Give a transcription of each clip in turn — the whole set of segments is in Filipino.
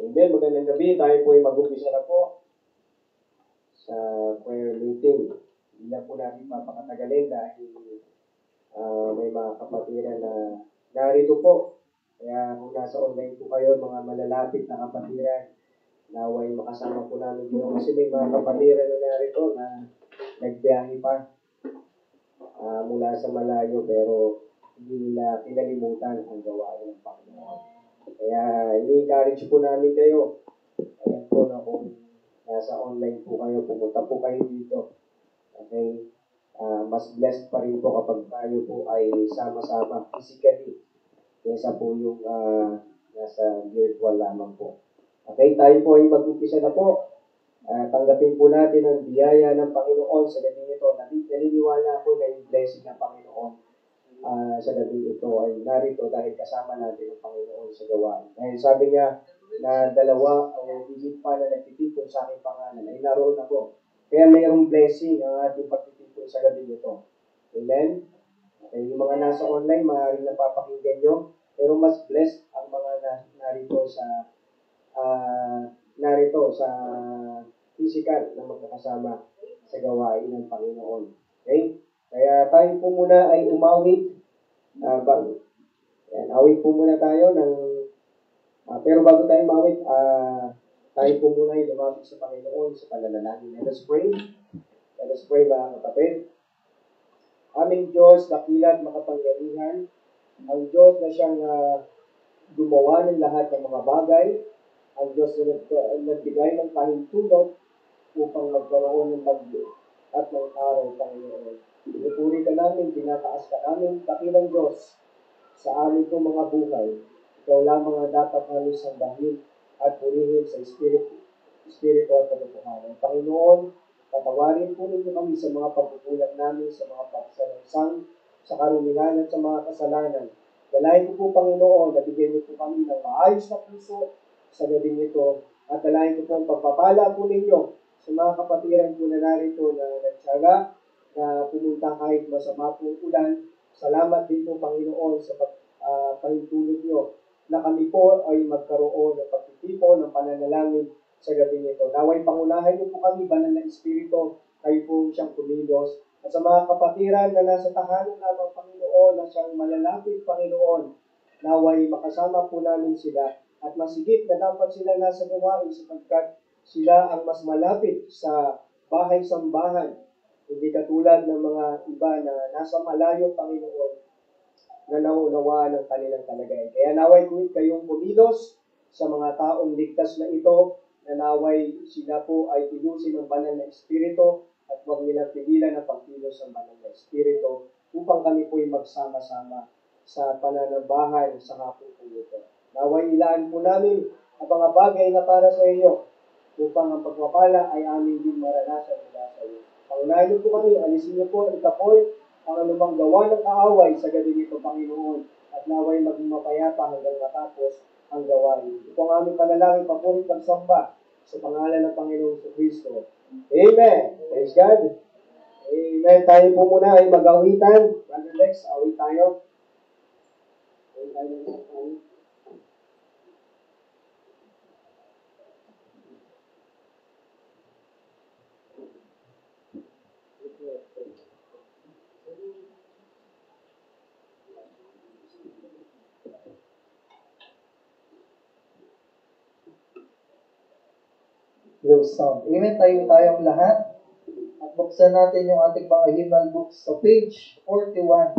Amen. Magandang gabi. Tayo po ay mag-umpisa na po sa prayer meeting. Hindi na po natin papakatagalin dahil may mga kapatiran na narito po. Kaya kung nasa online po kayo, mga malalapit na kapatiran, naway makasama po namin dito. Kasi may mga kapatiran na narito na nagbiyahe pa mula sa malayo pero hindi nila pinalimutan ang gawain ng Panginoon. Kaya i-encourage po namin kayo. Ayan po na kung nasa online po kayo, pumunta po kayo dito. Okay? Mas blessed pa rin po kapag tayo po ay sama-sama physically kaysa po yung nasa virtual lamang po. Okay? Tayo po ay mag-umpisa na po. Tanggapin po natin ang biyaya ng Panginoon sa gabi nito. Naniniwala po na yung blessing ng Panginoon sa gabi ito ay narito dahil kasama natin ang Panginoon sa gawain. Dahil sabi niya na dalawa o higit pa na nagtitipon sa aking pangalan ay naroon ako. Kaya mayroong blessing ang ating pagtitipon sa gabi nito. Amen? Okay, yung mga nasa online, maaaring napapakinggan nyo, pero mas blessed ang mga narito sa physical na magkakasama sa gawain ng Panginoon. Okay? Kaya tayo po muna ay umawit. Awit po muna tayo pero bago tayo umawit, tayo po muna ay lumapit sa Panginoon sa pananalangin. Let us pray. Let us pray, mga kapatid. Aming Diyos, dakilat, makapangyarihan, ang Diyos na siyang gumawa ng lahat ng mga bagay, ang Diyos na nagbigay ng pahintulot upang magkaroon ng bagyo at ng araw, Panginoon. Pinupuri ka namin, tinataas ka namin, dakilang Diyos, sa amin po mga buhay. Ikaw lamang ang dapat namin sambahin at purihin sa Espiritu at katotohanan. Panginoon, patawarin po ninyo kami sa mga pagkukulang namin, sa mga pagsalangsang, sa karumihan at sa mga kasalanan. Dalayan ko po, Panginoon, na bigyan niyo po kami ng maayos na puso sa gabi nito. At dalayan ko po ang pagpapala po ninyo sa mga kapatiran po na narito na nagtsaga, na pumunta kahit masama po ulan. Salamat din po, Panginoon, sa pahintulot nyo na kami po ay magkaroon ng pagtitipon ng pananalangin sa gabi nito. Naway pangunahin niyo po kami, banal na Espiritu, kayo po siyang kumilos. At sa mga kapatiran na nasa tahanan lamang, Panginoon, na siyang malalapit, Panginoon, naway makasama po namin sila at masigit na dapat sila nasa gawain sapagkat sila ang mas malapit sa bahay-sambahan. Hindi katulad ng mga iba na nasa malayo, Panginoon, na naunawaan ng kanilang kalagayan. Kaya naway kayong kumilos sa mga taong ligtas na ito, na naway sila po ay pinusin ng banal na Espiritu at huwag nilang pigilan ang pagkilos ng banal na Espiritu upang kami po ay magsama-sama sa pananambahan sa hapon po ito. Naway ilaan po namin ang mga bagay na para sa iyo upang ang pagpapala ay aming din maranasan mula sa iyo. Pangunahin niyo po kami, alisin niyo po, itapoy ang anumang gawa ng kaaway sa gabi nito, Panginoon, at naway maging mapayapa hanggang matapos ang gawain. Ito ang aming panalangin, papurit pagsamba sa pangalan ng Panginoong Kristo. Amen. Praise God. Amen. Tayo po muna ay mag-awitan. Brother Lex, awit tayo. Awit tayo. Low sound. Amen. Tayong lahat. At buksan natin yung ating mga hymnal books sa page 41.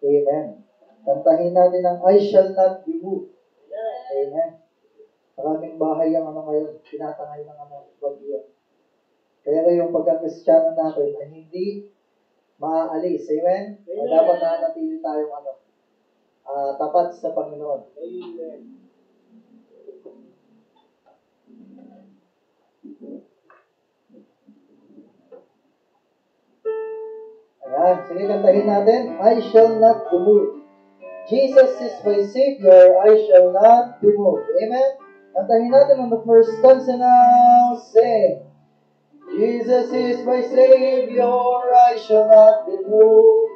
Amen. Kantahin natin ang I Shall Not Be Moved. Amen. Maraming bahay ang ngayon, tinatangay ng bagyo. Kaya yung pagkakristyano natin ay hindi maaalis. Amen. Dapat nanatili tayong tapat sa Panginoon. Amen. Ayan, sige, kantahin natin. I shall not be moved. Jesus is my Savior, I shall not be moved. Amen? Kantahin natin on the first stanza now. Sing. Jesus is my Savior, I shall not be moved.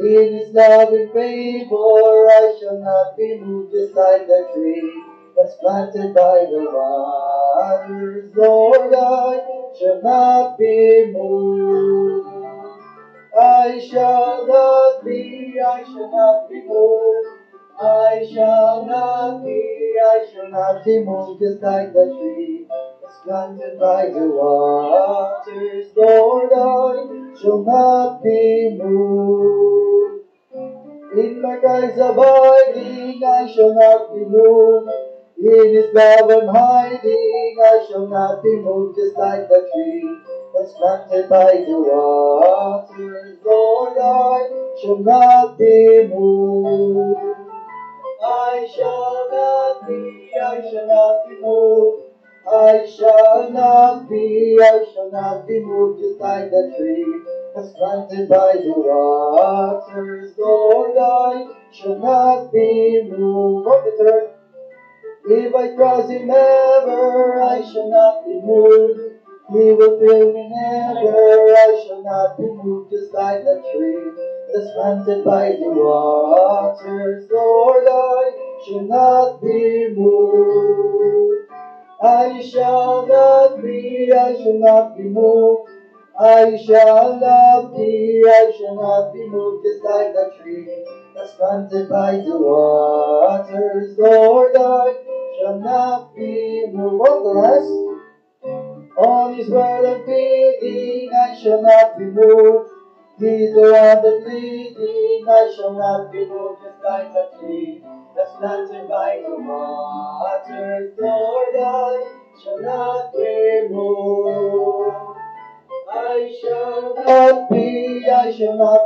In His love and favor, I shall not be moved, just like the tree that's planted by the waters. Lord, I shall not be moved. I shall not be moved. I shall not be moved, just like the tree that's planted by the waters. Lord, I shall not be moved. In my Christ's abiding, I shall not be moved. In His love I'm hiding, I shall not be moved, just like the tree that's planted by the waters. Lord, I shall not be moved. I shall not be moved. I shall not be moved, just like the tree that's planted by the waters. Lord, I shall not be moved. From the third, if I cross Him ever, I shall not be moved. He will fill me never, I shall not be moved, just like the tree that's planted by the waters. Lord, I shall not be moved. I shall not be moved. I shall not be moved, just like the tree that's planted by the waters. Lord, I shall not be moved. What the last? On His word I'm feeding, I shall not be moved. He's the one that's leading, I shall not be moved, just like the tree that's planted by the waters. Lord, I shall not be moved. I shall not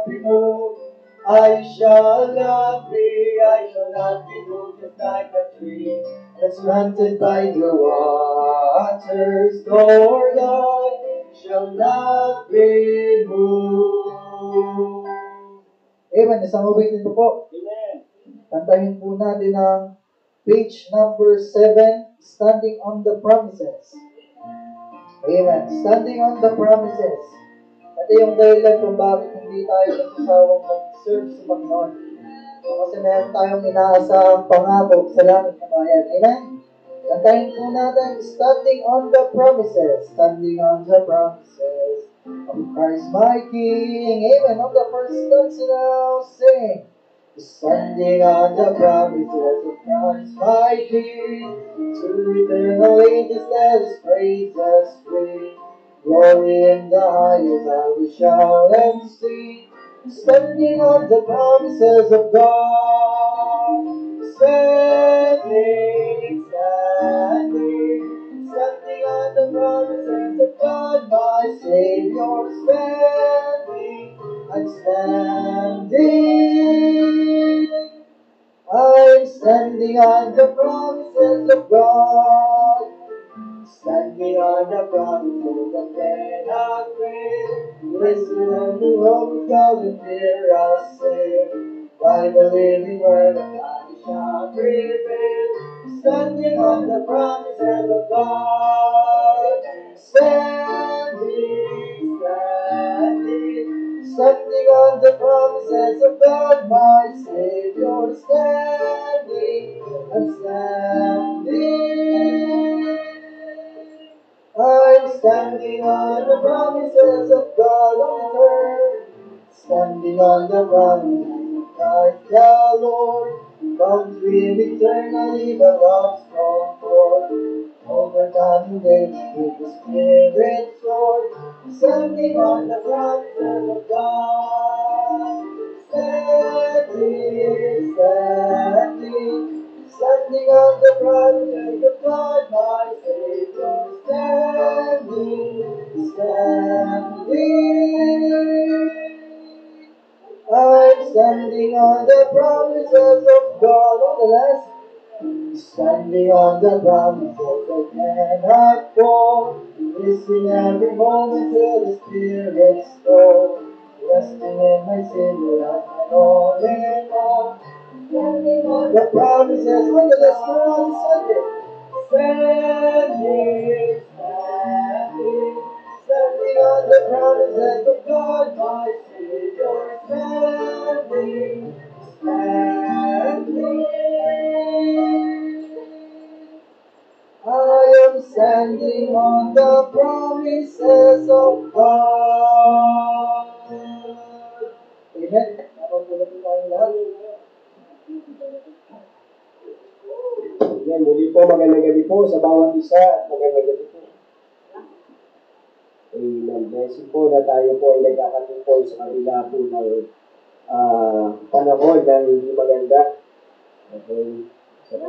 be moved. I shall not be moved, just like a tree that's planted by the waters. Lord, I shall not be moved. Amen. Isang uwitin po. Amen. Kantahin po natin ang page number 7, Standing on the Promises. Amen. Standing on the promises. Ito yung dahilan kung bakit hindi tayo nagsasawang mag-serve sa Panginoon. Kasi meron tayong inaasahang pangako sa langit na bayan. Amen? Kantahin po natin, Standing on the promises. Standing on the promises of Christ my King. Amen. On the first stanza now, sing. Standing on the promises of Christ my King, to eternal ages let His praises ring. Glory in the highest I will shout and sing. Standing on the promises of God, standing, standing on the promises of God, my Savior, standing. I'm standing on the promises of God, standing on the promises that cannot fail. Listen and behold, God and fear I'll say, by the living word of God we shall prevail. Standing on the promises of God, standing, standing on the promises of God, my Savior, standing, I'm standing. I'm standing on the promises of God on earth, standing on the promises of Christ the Lord, bound to Him eternally, the Lord's strong forth, overcoming death with the Spirit's sword, standing on the promises of God, standing, standing on the promises of God, my Savior, standing. I'm standing on the promises of God. On the last, standing on the promises that cannot fall. Listening every moment till the Spirit's flow. Resting in my sin without my all in all. Standing on the promises. On the last, go on the Sunday. Standing, standing on the promises of God, my Savior, standing, standing. standing on the promises of God. Amen. Napagpulat po tayong lahat. Amen. Muli po, magandang gabi po sa bawat isa at magandang gabi po. Amen. Blessing po na tayo po ay nagkakatungkol sa kabila po ng panahon na hindi maganda. Okay. So,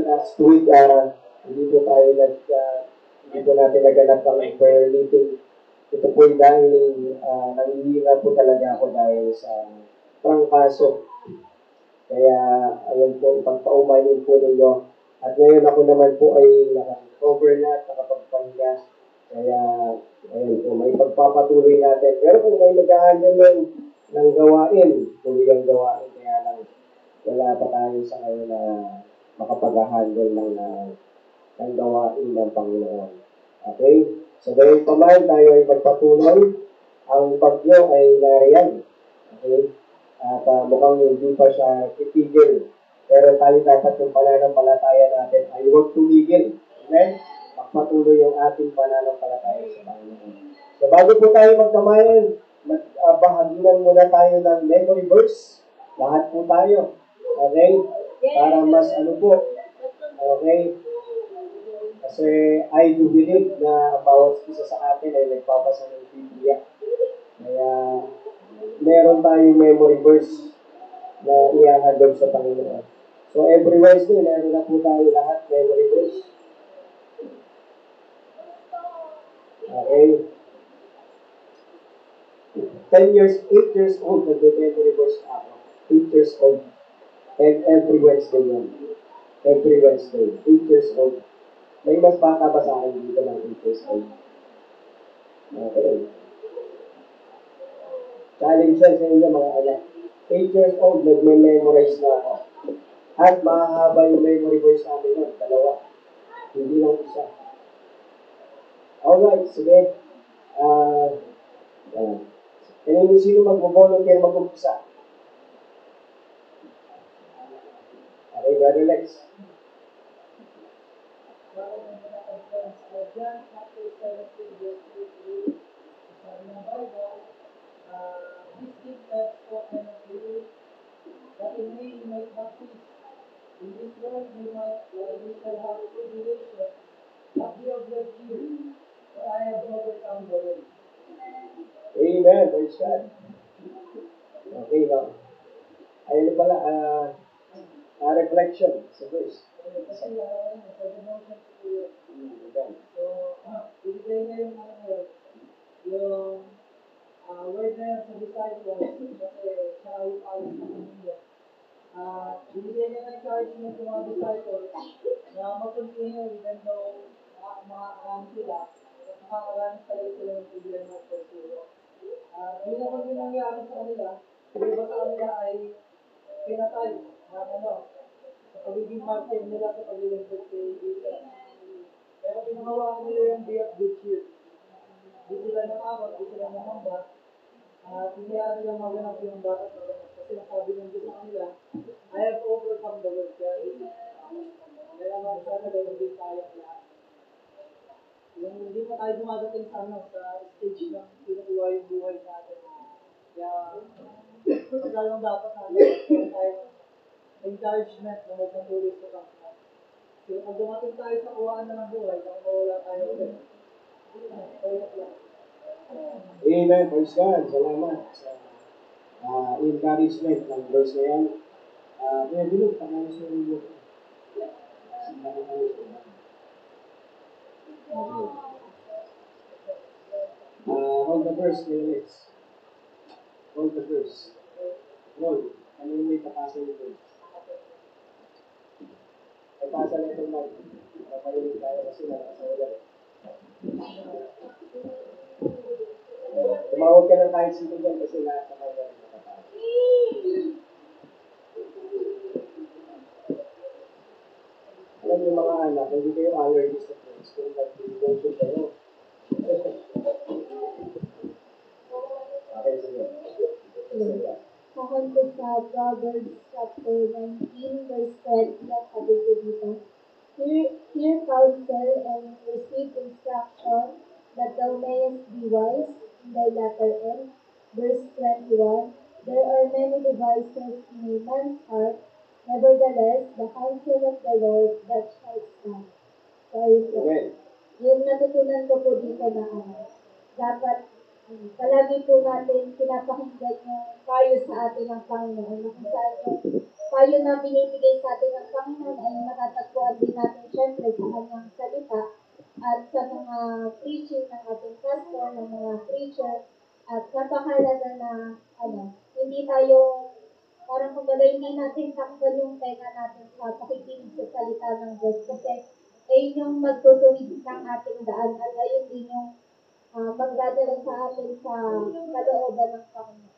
last week, hindi po tayo hindi po natin naganap ang prayer meeting. Ito po dahil nanghihina po talaga ako dahil sa trangkaso. Kaya, ayun po, ipagpaumanin po ninyo. At ngayon ako naman po ay naka-recover na at nakapagpahinga. Kaya, ayun po, may pagpapatuloy natin. Pero kung may nag-handle ng gawain, tuloy ang gawain, kaya lang wala pa tayo sa ngayon na makapag-handle ng gawain ng Panginoon. Okay? So, gayon pa man, tayo ay magpatuloy. Ang bagyo ay nariyan. Okay? At mukhang hindi pa siya titigil. Pero tayo dapat yung pananampalataya natin ay huwag tumigil. Amen? Magpatuloy yung ating pananampalataya sa Panginoon. So, bago po tayo magkamayan, bahaginan muna tayo ng memory verse. Lahat po tayo. Okay? Para mas okay? Kasi I do believe na bawat isa sa atin ay nagbabasa ng Biblia. Kaya meron tayong memory verse na ihahandog sa Panginoon. So every Wednesday, meron na po tayo lahat memory verse. Okay? 8 years old, nagbe-memory verse ako. 8 years old. And every Wednesday yun. Every Wednesday. 8 years old. May mas bata ba sa akin dito ng 8 years old? Okay. Challenge yan sa inyo mga anak. 8 years old, nagme-memorize na ako. At mahahaba yung memory verse namin yun. 2. Hindi lang isa. Alright, sige. Kaya sino mag-volunteer mag-umpisa? Okay, Brother Lex. John chapter 17, verse 8, sabi ng Bible, this thing that spoken of you, that in me you might have peace. In this world you shall have tribulation, but be of good cheer, for I have overcome the world. Amen. Praise God. Okay, now. Ayun pala, reflection sa verse. Kasi sa devotion to you. So, ibigay na yung yung word na yun sa disciples, kasi siya ay alis na kanina. Binigyan niya ng charge ng mga disciples na mag-continue even though makakarami sila, makakarami talaga sila ng problema at pagsulo. Yun naman yung nangyari sa kanila, yung iba sa kanila ay pinatay sa pagiging martyr nila sa paglilingkod kay Jesus. Pero pinahawakan nila yung day of good cheer. Di sila natakot, di sila namamba, at hindi nila maganap yung dapat maganap. Kasi nasabi ng Diyos sa kanila, I have overcome the world. Kaya naman sana gawin din tayo lahat. Yung hindi pa tayo dumadating sa stage ng pinukuha yung buhay natin. Kaya, maglalong dapat natin tayo encouragement na magpatuloy sa Panginoon. Kaya pag dumating tayo sa kuhaan na ng buhay, kung mawala tayo ulit. Amen. Praise God. Salamat sa encouragement ng verse na yan. Kaya bilog, pangalan sa rin hold the verse, Felix. Hold the verse. Hold. Ano yung may papasa yung verse? Ay pasa na itong mic. Napalilig tayo kasi nakasawala. Tumawag ka ng kahit sino dyan kasi lahat na kayo nakapasa. Alam yung mga anak, hindi kayo allergies sa friends kung nag-devotion kayo. Okay, sige. Kahit sa Proverbs chapter 19, verse 20, ang sabi ko dito, Hear counsel and receive instruction that thou mayest be wise in thy latter end. Verse 21, there are many devices in a man's heart, nevertheless, the counsel of the Lord that shall stand. So, ayun po. Amen. Yung natutunan ko po dito na dapat palagi po natin pinapakinggan yung payo sa atin ng Panginoon. Na kung saan yung payo na binibigay sa atin ng Panginoon ay matatagpuan din natin syempre sa kanyang salita at sa mga preaching ng ating pastor, ng mga preacher. At napakalaga na hindi tayo parang kumbaga hindi natin takpan yung tenga natin sa pakikinig sa salita ng Diyos kasi ayun yung magtutuwid ng ating daan at ayun din yung magdadala sa atin sa kalooban ng Panginoon.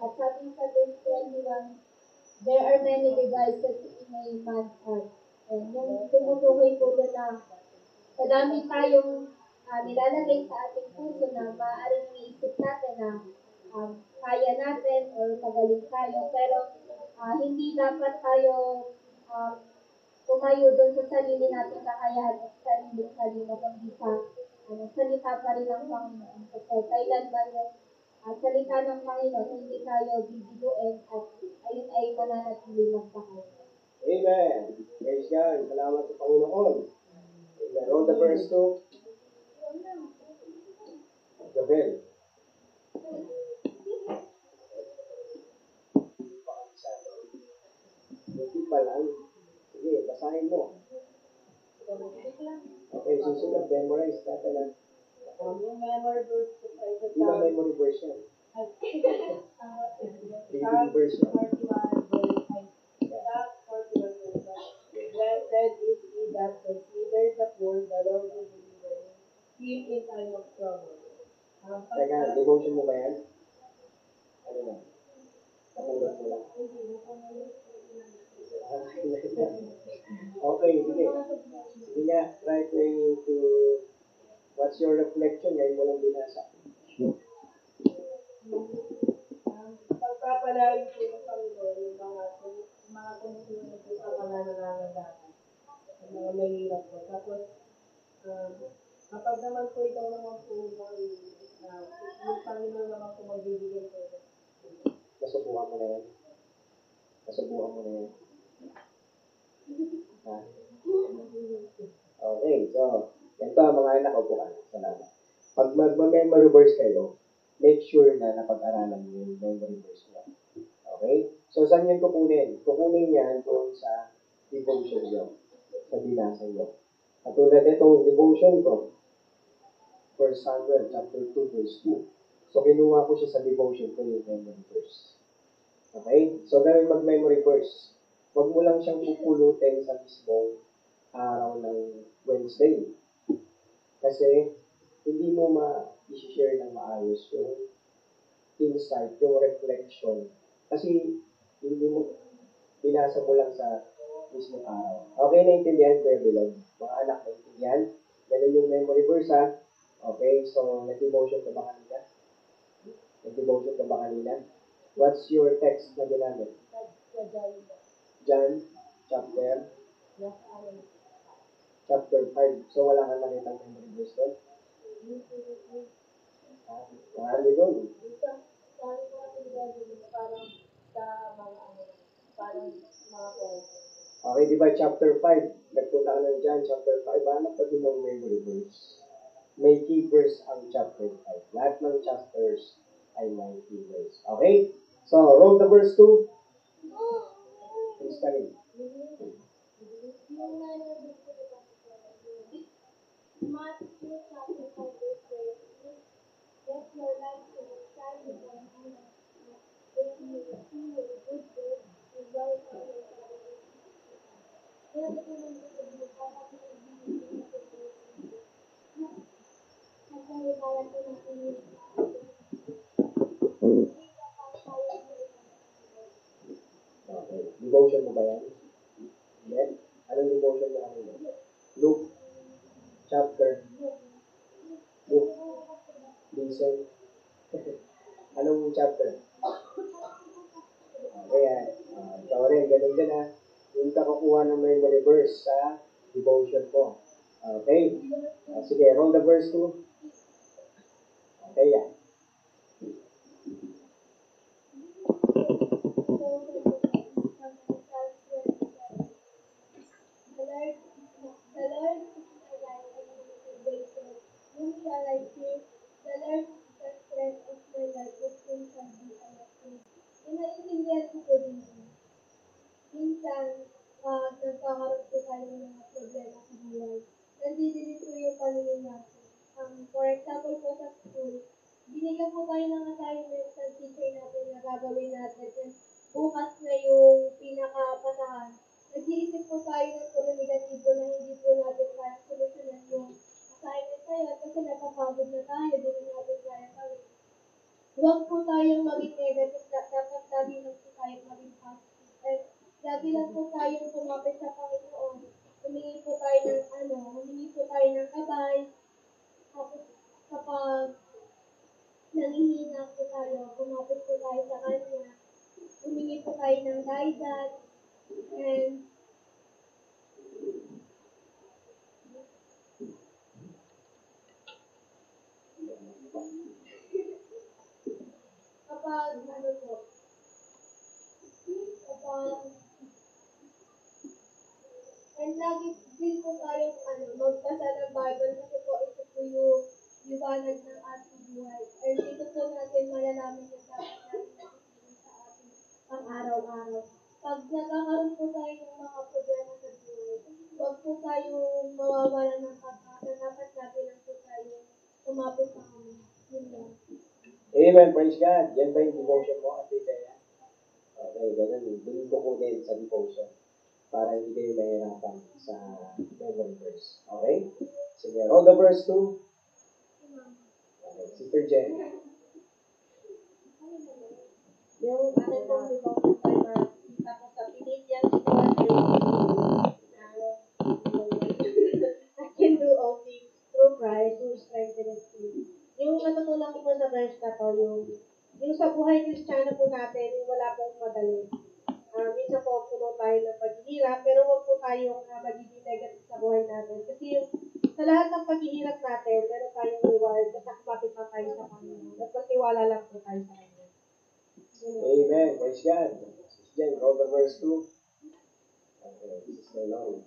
At sabi sa verse 21, there are many devices in a man's heart. And yung tumutukoy po doon na madami tayong nilalagay sa ating puso na maaaring iniisip natin na kaya natin or magaling tayo. Pero hindi dapat tayo um, tumayo doon sa sarili nating kakayahan at sariling talino, kundi sa salita pa rin ng Panginoon. Kasi kailanman yung salita ng Panginoon, hindi tayo bibiduin at ayun ay mananatili magpakailan. Amen. Praise God. Salamat sa Panginoon. Amen. Roll the verse 2. Jovel. Hindi pa lang. Sige, basahin mo. Okay, susunod. Memorize natin na. Yung memory verse ko sa ito Hindi na memory verse yan. Reading verse yan. 41 verse 9. That 41 verse 9. Blessed is he that considers the poor, the Lord will deliver him in time of trouble. Teka, devotion mo ba yan? Ano na? Kapulot mo lang. Okay, sige. Sige nga, try to what's your reflection? Ngayon mo lang binasa. Pagpapalain po ng Panginoon yung mga tumutunod po sa mga nangangailangan, yung mga mahirap po. Tapos, kapag naman po ikaw naman po yung Panginoon naman po magbibigay po. Nasubukan mo na yan. Nasubukan mo na yan. Ha? Okay, so, ito mga anak, upo ka. Salamat. Pag mag-memory verse kayo, make sure na napag-aralan niyo yung memory verse niyo. Okay? So, saan yan kukunin? Kukunin yan doon sa devotion niyo. Sa binasa niyo. Katulad itong devotion ko, 1 Samuel chapter 2, verse 2. So, kinuha ko siya sa devotion ko yung memory verse. Okay? So, dahil mag-memory verse, huwag mo lang siyang pupulutin sa mismong araw ng Wednesday. Kasi, hindi mo ma-share ng maayos yung insight, yung reflection. Kasi, hindi mo, binasa mo lang sa mismong araw. Okay, naintindihan ko yung bilog. Mga anak, naintindihan? Ganun yung memory verse, ha? Okay, so, nag-devotion ka ba kanina? Nag-devotion ka ba kanina? What's your text na ginamit? John chapter 5. So, wala kang nakita memory verse doon? Marami doon. Okay, di ba chapter 5? Nagpunta ka ng John chapter 5. Hanap ka din ng memory verse. May key verse ang chapter 5. Lahat ng chapters ay may key verse. Okay? So, roll the verse 2. Please study. Matthew chapter 5 verse 13. Let your light so shine before men that they may see your good works and glorify your Father which is in heaven. Kaya natutunan ko sa Diyos, dapat maibigay natin natin ang Diyos. At panghimayan po natin yung hindi dapat tayo Okay. Devotion mo ba yan? Hindi? Anong devotion mo kanina? Luke chapter. Luke. Listen. Anong chapter? Kaya, ikaw rin, ganun din ha. Yung ka kukuha ng memory verse sa devotion ko. Okay. Sige, roll the verse 2. Okay, yeah. The Lord is my light and my salvation. Whom shall I fear? The Lord is the strength of my life. Of whom shall be I afraid? Yung naiintindihan ko po dito. Minsan, nagkakaroon po tayo ng mga problema sa buhay. Nandidinig po yung paningin natin. For example po sa school, binigyan po tayo ng assignment sa teacher natin na gagawin natin. And bukas na yung pinaka-pasahan. Nag-iisip po tayo ng puro negatibo na hindi po natin kaya solusyonan yung assignment na yun kasi napapagod na tayo, hindi na natin kaya gawin. Huwag po tayong maging negative, dapat lagi lang po tayong maging positive. And lagi lang po tayong kumapit sa Panginoon. Humingi po tayo ng humingi po tayo ng gabay. Tapos kapag nangihina po tayo, kumapit po tayo sa Kanya. Humingi po tayo ng guidance. And kapag and lagi din po tayong magbasa ng Bible kasi po ito po yung liwanag ng ating buhay. And dito po natin malalaman yung dapat natin nakikinig sa ating pang-araw-araw. Pag nagkakaroon po tayo ng mga problema sa buhay, huwag po tayong mawawala ng pag-asa. Dapat lagi lang po tayong kumapit sa Kanya. Yun lang. Amen, praise God. Yan ba yung devotion mo, Ate Kaya? Okay, ganun. Bilhin ko po din sa devotion para hindi kayo mahirapan sa memory verse. Okay? Sige, roll the verse 2. Okay, Sister Jen. Yung ating pong devotion timer, kita po sa Philippians 4:13. I can do all things through Christ who strengthens me. Yung natutunan ko po sa verse na to, yung sa buhay Kristiyano po natin, yung wala pong madali. Minsan po puno tayo ng paghihirap, pero huwag po tayong magiging negative sa buhay natin. Kasi yung, sa lahat ng paghihirap natin, meron tayong reward, basta kumapit pa tayo sa Panginoon. At magtiwala lang po tayo sa Kanya. Amen, praise God. Sister Jen, roll the verse 2. Okay, Sister Lori.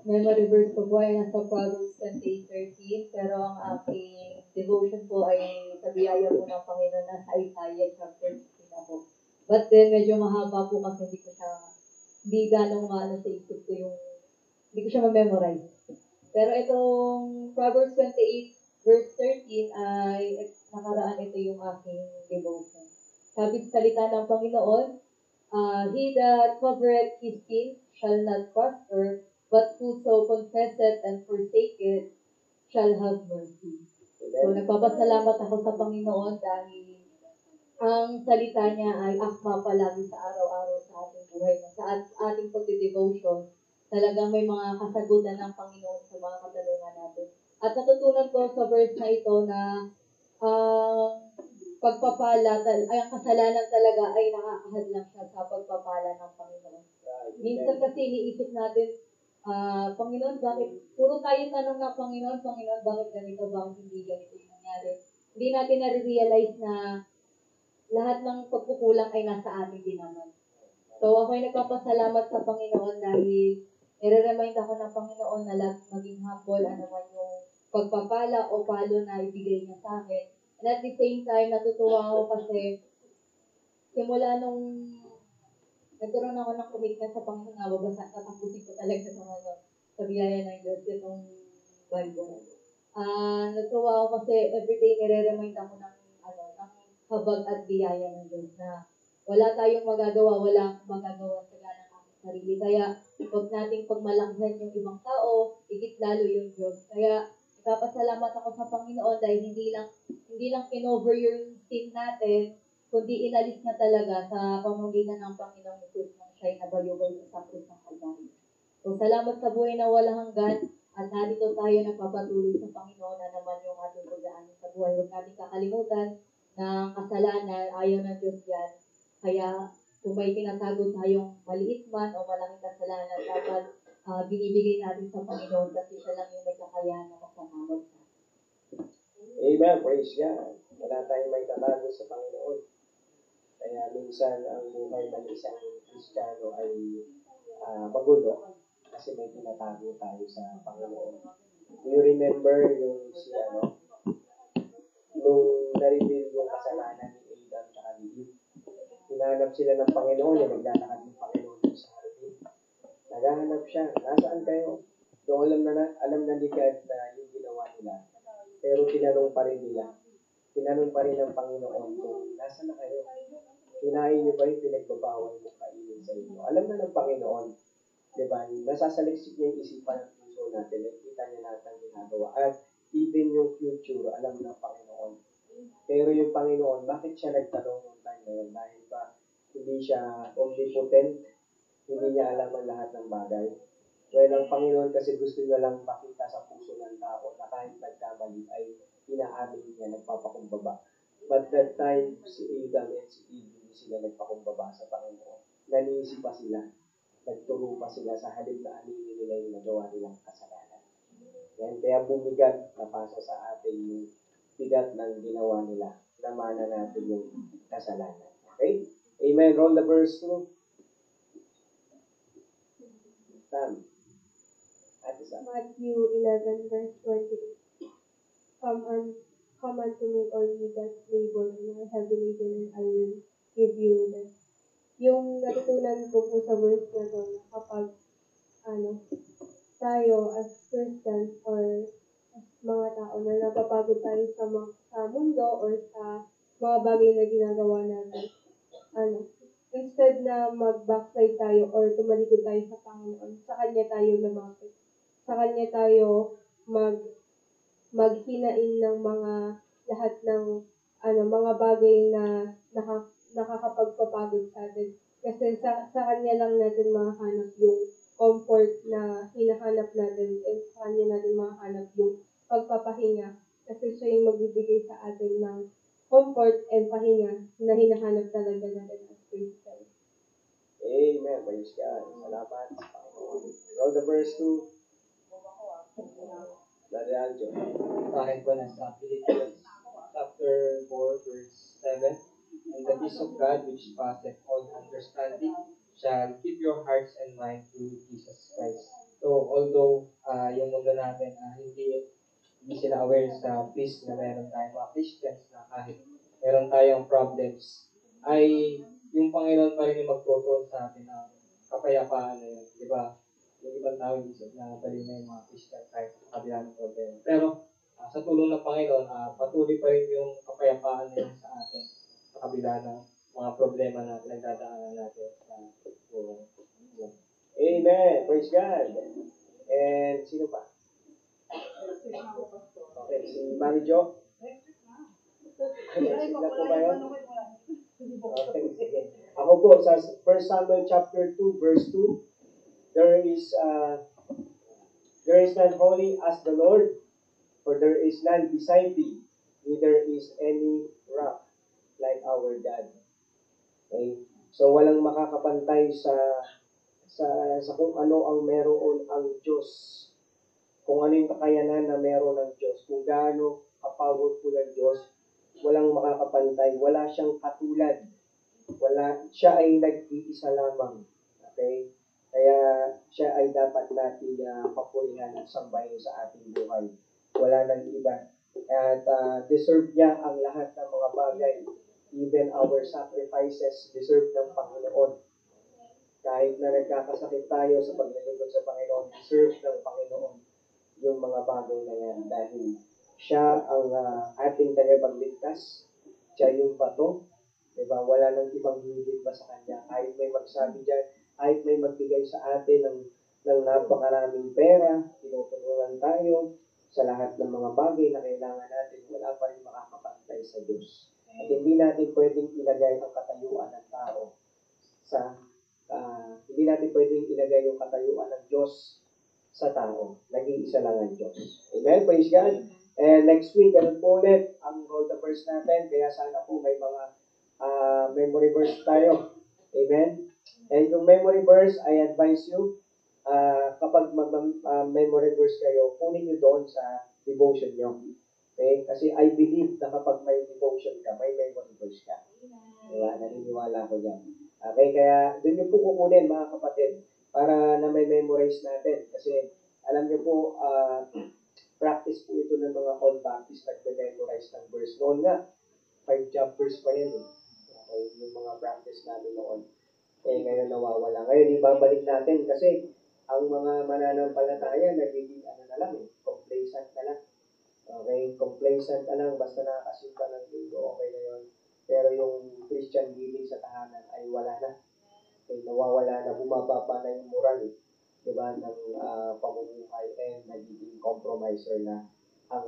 Memory verse ko po ay nasa Proverbs 28:13, pero ang aking devotion po ay sa biyaya po ng Panginoon nasa Isaiah chapter 16 ako. But then, medyo mahaba po kasi hindi ganong maano sa isip ko hindi ko siya ma-memorize. Pero itong Proverbs 28 verse 13 ay nakaraan ito yung aking devotion. Sabi sa salita ng Panginoon, he that covereth his sins shall not prosper, but whoso confesseth and forsaketh shall have mercy. So, nagpapasalamat ako sa Panginoon dahil ang salita niya ay akma palagi sa araw-araw sa ating buhay. Sa ating pagde-devotion, talagang may mga kasagutan ng Panginoon sa mga katanungan natin. At natutunan ko sa verse na ito na ang kasalanan talaga ay nakakahadlang siya sa pagpapala ng Panginoon. Minsan kasi iniisip natin, Panginoon, bakit, puro tayo tanong ng Panginoon, bakit ganito, bakit hindi ganito yung nangyari. Hindi natin na-realize na lahat ng pagkukulang ay nasa atin din naman. So, ako'y nagpapasalamat sa Panginoon dahil nire-remind ako ng Panginoon na maging humble, ano man yung pagpapala o palo na ibigay niya sa akin. And at the same time, natutuwa ako kasi simula nung nagkaroon ako ng commitment sa Panginoon na tatapusin ko talaga sa biyaya ng Diyos itong Bible. Natuwa ako kasi everyday nire-remind ako ng habag at biyaya ng Diyos na wala tayong magagawa, wala akong magagawa sa ganang aking sarili. Kaya, huwag nating pagmalakihan yung ibang tao, higit lalo yung Diyos. Kaya, nagpapasalamat ako sa Panginoon dahil hindi lang kinover yung sin natin, kundi inalis na talaga sa pamamagitan ng Panginoong Jesus nang siya'y nabayubay sa krus ng Kalbaryo. So, salamat sa buhay na walang hanggan at narito tayo nagpapatuloy sa Panginoon na naman yung ating pagdaanin sa buhay. Huwag natin kakalimutan ng kasalanan, ayaw ng Diyos yan. Kaya, kung may tinatago tayong maliit man o malaking kasalanan, dapat binibigay natin sa Panginoon kasi siya lang yung may kakayahan na magpatawad sa atin. Amen. Praise God. Wala tayong may tatago sa Panginoon. Kaya minsan ang buhay ng isang Kristiyano ay magulo kasi may tinatago tayo sa Panginoon. Do you remember yung nung na-reveal yung kasalanan ni Adam at ni Eve? Hinahanap sila ng Panginoon, yung naglalakad ng Panginoon sa harapin. Naghahanap siya. Nasaan kayo? Doon alam na ni God na yung ginawa nila. Pero tinanong pa rin nila. Tinanong pa rin ng Panginoon kung nasa na kayo. Kinain niyo ba yung pinagbabawal mo kainin sa inyo? Alam na ng Panginoon. Diba? Nasasaliksik niya yung isipan ng puso natin. Nakikita niya natin ang ginagawa. At even yung future, alam ng Panginoon. Pero yung Panginoon, bakit siya nagtanong ng time na yun? Dahil ba hindi siya omnipotent? Hindi niya alam ang lahat ng bagay? Well, ang Panginoon kasi gusto niya lang makita sa puso ng tao na kahit nagkamali ay inaamin niya, nagpapakumbaba. But that time, si Adam and si Eve, hindi sila nagpakumbaba sa Panginoon. Nanisi pa sila. Nagturo pa sila sa halip na aminin nila yung nagawa nilang kasalanan. Yan, kaya bumigat na pasa sa atin yung bigat ng ginawa nila. Namana natin yung kasalanan. Okay? Amen. Roll the verse 2. Tam. At isa. Matthew 11, verse 28. Come unto me, all ye that labor and are heavy laden, and I will give you rest. Yung natutunan ko po sa verse na to, na kapag tayo as Christians or as mga tao na napapagod tayo sa mundo or sa mga bagay na ginagawa natin, instead na mag-backslide tayo or tumalikod tayo sa Panginoon, sa Kanya tayo lumapit. Sa Kanya tayo maghinain ng mga lahat ng mga bagay na nakakapagpapagod sa atin. Kasi sa Kanya lang natin mahanap yung comfort na hinahanap natin and sa Kanya natin mahanap yung pagpapahinga. Kasi siya yung magbibigay sa atin ng comfort and pahinga na hinahanap talaga natin as Christians. Amen. Praise God. Salamat sa Panginoon. Roll the verse 2. Brother Aljo. Bakit ba nasa Philippians chapter 4 verse 7? And the peace of God which passeth all understanding shall keep your hearts and mind through Jesus Christ. So although yung mundo natin hindi sila aware sa peace na meron tayong mga Christians na kahit meron tayong problems, ay yung Panginoon pa rin yung magtuturo sa atin ng kapayapaan na yun. Di ba? Yung ibang tao hindi na talina yung mga Christian kahit sa kabila ng problema. Pero sa tulong ng Panginoon, patuloy pa rin yung kapayapaan na yun sa atin sa kabila ng mga problema na pinagdadaanan natin sa buhay. Amen. Praise God. And sino pa? Okay, si Mami Jo. Next na po ba yun? Okay, sige. Ako po, sa 1 Samuel chapter 2, verse 2, there is none holy as the Lord, for there is none beside thee, neither is any rock like our God. Okay? So, walang makakapantay sa kung ano ang meron ang Diyos. Kung ano yung kakayanan na meron ng Diyos. Kung gaano ka-powerful ang Diyos, walang makakapantay. Wala siyang katulad. Siya ay nag-iisa lamang. Okay? Kaya siya ay dapat natin papurihan at sambahin sa ating buhay. Wala nang iba. At deserve niya ang lahat ng mga bagay. Even our sacrifices deserve ng Panginoon. Kahit na nagkakasakit tayo sa paglilingkod sa Panginoon, deserve ng Panginoon yung mga bagay na yan. Dahil siya ang ating tagapagligtas. Siya yung bato. Diba? Wala nang ibang higit pa sa Kanya. Kahit may magsabi dyan, kahit may magbigay sa atin ng napakaraming pera, tinutulungan tayo sa lahat ng mga bagay na kailangan natin, wala pa rin makakapantay sa Diyos. At hindi natin pwedeng ilagay ang katayuan ng tao hindi natin pwedeng ilagay yung katayuan ng Diyos sa tao. Nag-iisa lang ang Diyos. Amen? Praise God. And next week, ganun po ulit ang roll the verse natin. Kaya sana po may mga memory verse tayo. Amen? And yung memory verse, I advise you, kapag memory verse kayo, kunin nyo doon sa devotion nyo. Okay? Kasi I believe na kapag may devotion ka, may memory verse ka. Diba? Naniniwala ko yan. Okay? Kaya doon nyo po kukunin, mga kapatid, para na may memorize natin. Kasi alam nyo po, practice po ito ng mga Old Baptist nagme-memorize ng verse. Noon nga, 5 chapters pa yan. Okay? Yung mga practice natin noon. Ngayon nawawala. Ngayon, ibabalik natin kasi ang mga mananampalataya, nagiging complacent na lang. Okay? Complacent na lang, basta nakakasimba ng linggo, okay na yun. Pero yung Christian living sa tahanan ay wala na. Okay? Nawawala na, bumababa na yung moral, diba, ng pamumuhay, and nagiging compromiser na ang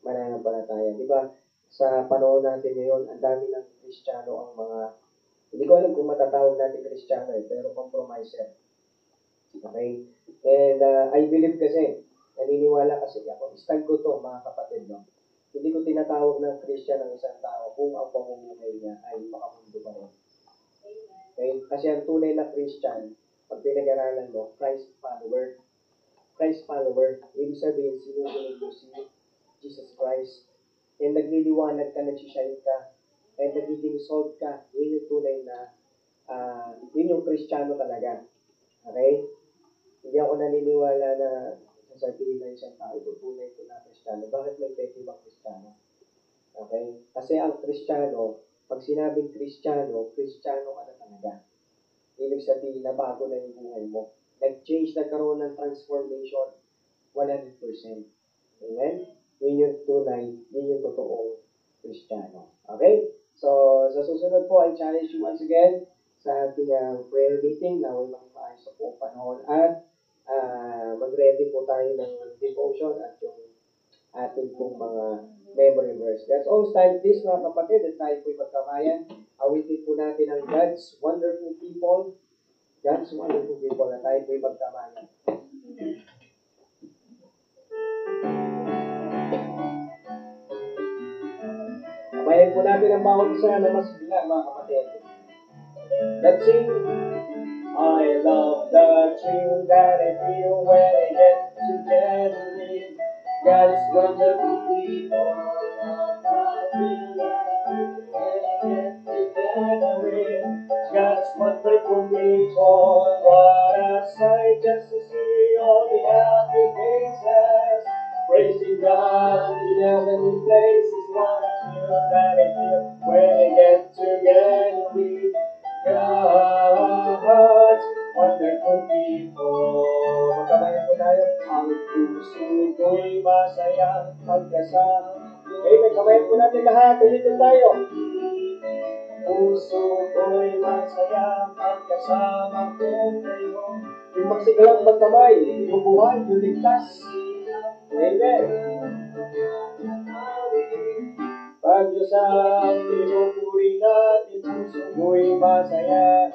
mananampalataya. Diba, sa panahon natin ngayon, ang dami ng Kristiyano ang mga, hindi ko alam kung matatawag natin Kristiyano pero compromiser. Okay? And I believe kasi, naniniwala kasi ako, stand ko to, mga kapatid, no? Hindi ko tinatawag ng Christian ang isang tao kung ang pamumuhay niya ay makamundo pa rin. Okay? Kasi ang tunay na Christian, pag pinag-aralan mo, Christ follower. Christ follower. Ibig sabihin, sinusunod mo si Jesus Christ. And nagliliwanag ka, nagsishine ka, and nagiging salt ka. Yun yung tunay na, yun yung Kristiyano talaga. Okay? Hindi ako naniniwala na sasabihin na isang tao, ito tunay ko na Kristiyano. Bakit may pwede bang Kristiyano? Okay? Kasi ang Kristiyano, pag sinabing Kristiyano, Kristiyano ka na talaga. Ibig sabihin na bago na yung buhay mo. Nag-change, nagkaroon ng transformation 100%. Amen? Yun yung tunay, yun yung totoong Kristiyano. Okay? So, sa susunod po, I challenge you once again sa ating prayer meeting na huwag makimaayos sa po panahon at mag-ready po tayo ng devotion at yung ating pong mga memory verse. Let's all stand please, mga kapatid, at tayo po'y magkamayan. Awitin po natin ang God's wonderful people. God's wonderful people na tayo po'y magkamayan. Kamayan po natin ang bawat isa na mas bilang, mga kapatid. Let's sing. I love the thrill that I feel when I get together with God's wonderful people. I love the thrill that I feel when I get together with God's wonderful people. What a sight just to see all the happy faces, praising God in heavenly places. What a thrill that I feel when I get together with God's wonderful people. Magkamayan po tayo. Ang puso ko'y masayang pagkasama. Amen. Kamayan po natin lahat. Ulitin tayo. Puso ko'y masayang pagkasama ko kayo. Yung magsigalang magkamay, yung buhay, yung ligtas. Amen. Pag Diyos ang pinupuri natin, puso ko'y masaya.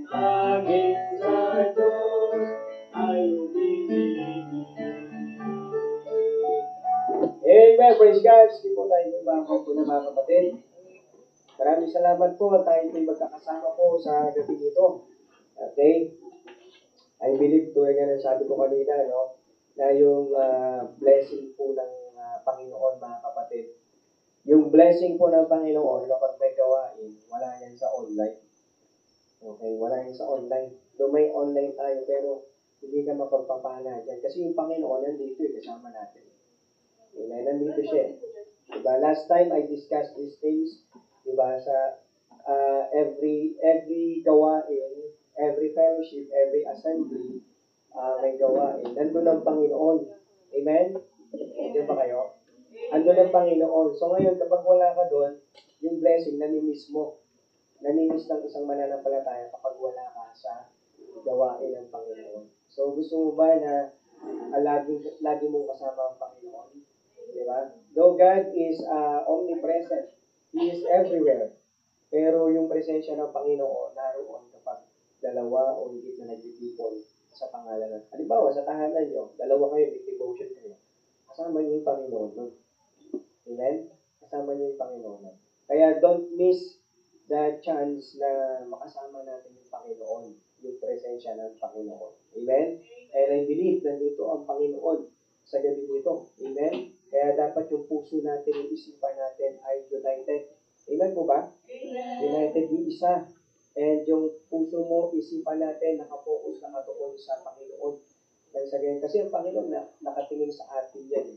Laging sa Diyos ay umibig. Amen. Praise God. Sige po tayo magbabay po na, mga kapatid. Maraming salamat po. Tayo po'y magkakasama po sa gabi nito. Okay? I believe to, sabi ko kanina, no, na yung blessing po ng Panginoon, mga kapatid. Yung blessing po ng Panginoon kapag may gawain, wala yan sa online. Okay, wala yan sa online. Though may online tayo, pero hindi ka mapagpapala dyan. Kasi yung Panginoon, nandito yung kasama natin. Amen, nandito siya. Diba? Last time I discussed these things, diba, sa every gawain, every fellowship, every assembly, may gawain. Nandun ang Panginoon. Amen? Diyan ba kayo? Andun ang Panginoon. So ngayon, kapag wala ka doon, yung blessing, namimiss mo. Namimiss ng isang mananampalataya kapag wala ka sa gawain ng Panginoon. So gusto mo ba na lagi mong kasama ang Panginoon? Diba? Though God is omnipresent, He is everywhere. Pero yung presensya ng Panginoon naroon kapag dalawa o higit na nagtitipon sa pangalan. Halimbawa, sa tahanan nyo, dalawa kayo, may devotion kayo. Kasama niyo yung Panginoon. Amen? Kasama niyo yung Panginoon. Kaya don't miss the chance na makasama natin yung Panginoon, yung presensya ng Panginoon. Amen? And I believe nandito ang Panginoon sa gabi nito. Amen? Kaya dapat yung puso natin, yung isipan natin ay united. Amen po ba? United yung isa. And yung puso mo, isipan natin, nakapokus, nakatuon sa Panginoon. Dahil sa ganyan, kasi ang Panginoon na nakatingin sa atin yan.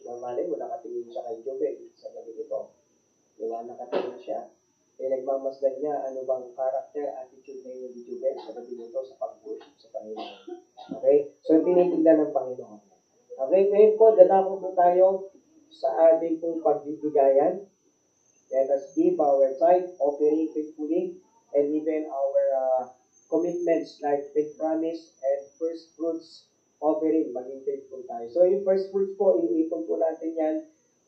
Malay mo, nakatingin siya kay Joel sa gabi nito. Diba? Nakatingin siya. Eh, nagmamasdan niya, ano bang character, attitude na yung Joel sa gabi nito sa pag-worship sa Panginoon. Okay? So, tinitignan ng Panginoon. Okay, ngayon po, dadako po tayo sa ating pong pagbibigayan. Let us give our tithe, offering faithfully, and even our commitments like faith promise and first fruits offering, maging faithful tayo. So yung first fruits po, iniipon po natin yan.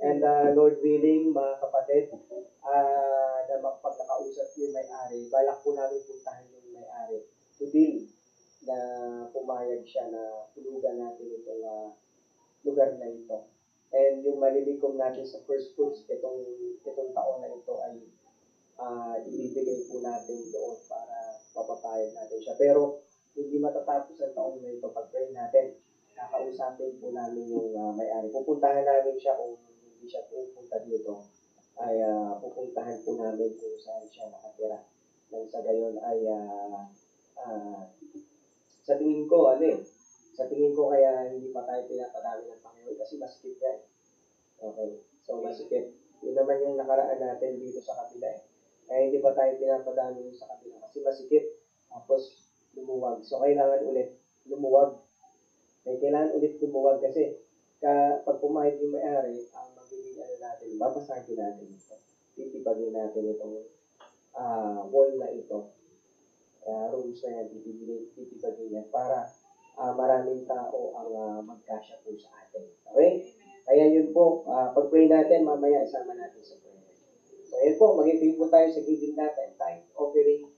And Lord willing, mga kapatid, na pag nakausap yung may-ari, balak po namin puntahan yung may-ari. Today, na pumayag siya na tulugan natin itong lugar na ito. And yung malilikom natin sa first fruits, itong taon na ito ay ibibigay po natin doon para mapapayag natin siya. Pero hindi matatapos ang taon na ito pag-pray natin. Kakausapin po namin yung may-ari. Pupuntahan namin siya kung hindi siya pupunta dito. Ay pupuntahan po namin kung saan siya nakatira. Nang sa gayon ay sa tingin ko, sa tingin ko kaya hindi pa tayo pinapadami ng Panginoon kasi masikip niya eh. Okay, so masikip. Yun naman yung nakaraan natin dito sa kabila eh. Kaya hindi pa tayo pinapadami sa kabila kasi masikip. Tapos lumuwag. So kailangan ulit lumuwag. Kailangan ulit lumuwag kasi pag pumayag yung may-ari, ang magiging natin, babasagin natin ito. Titibagin natin itong wall na ito. Rooms na yan, titibagin yan para maraming tao ang magkasya po sa atin. Okay? Kaya yun po, pag-pray natin, mamaya isama natin sa prayer. So yun po, mag-pray po tayo sa giving natin, time offering,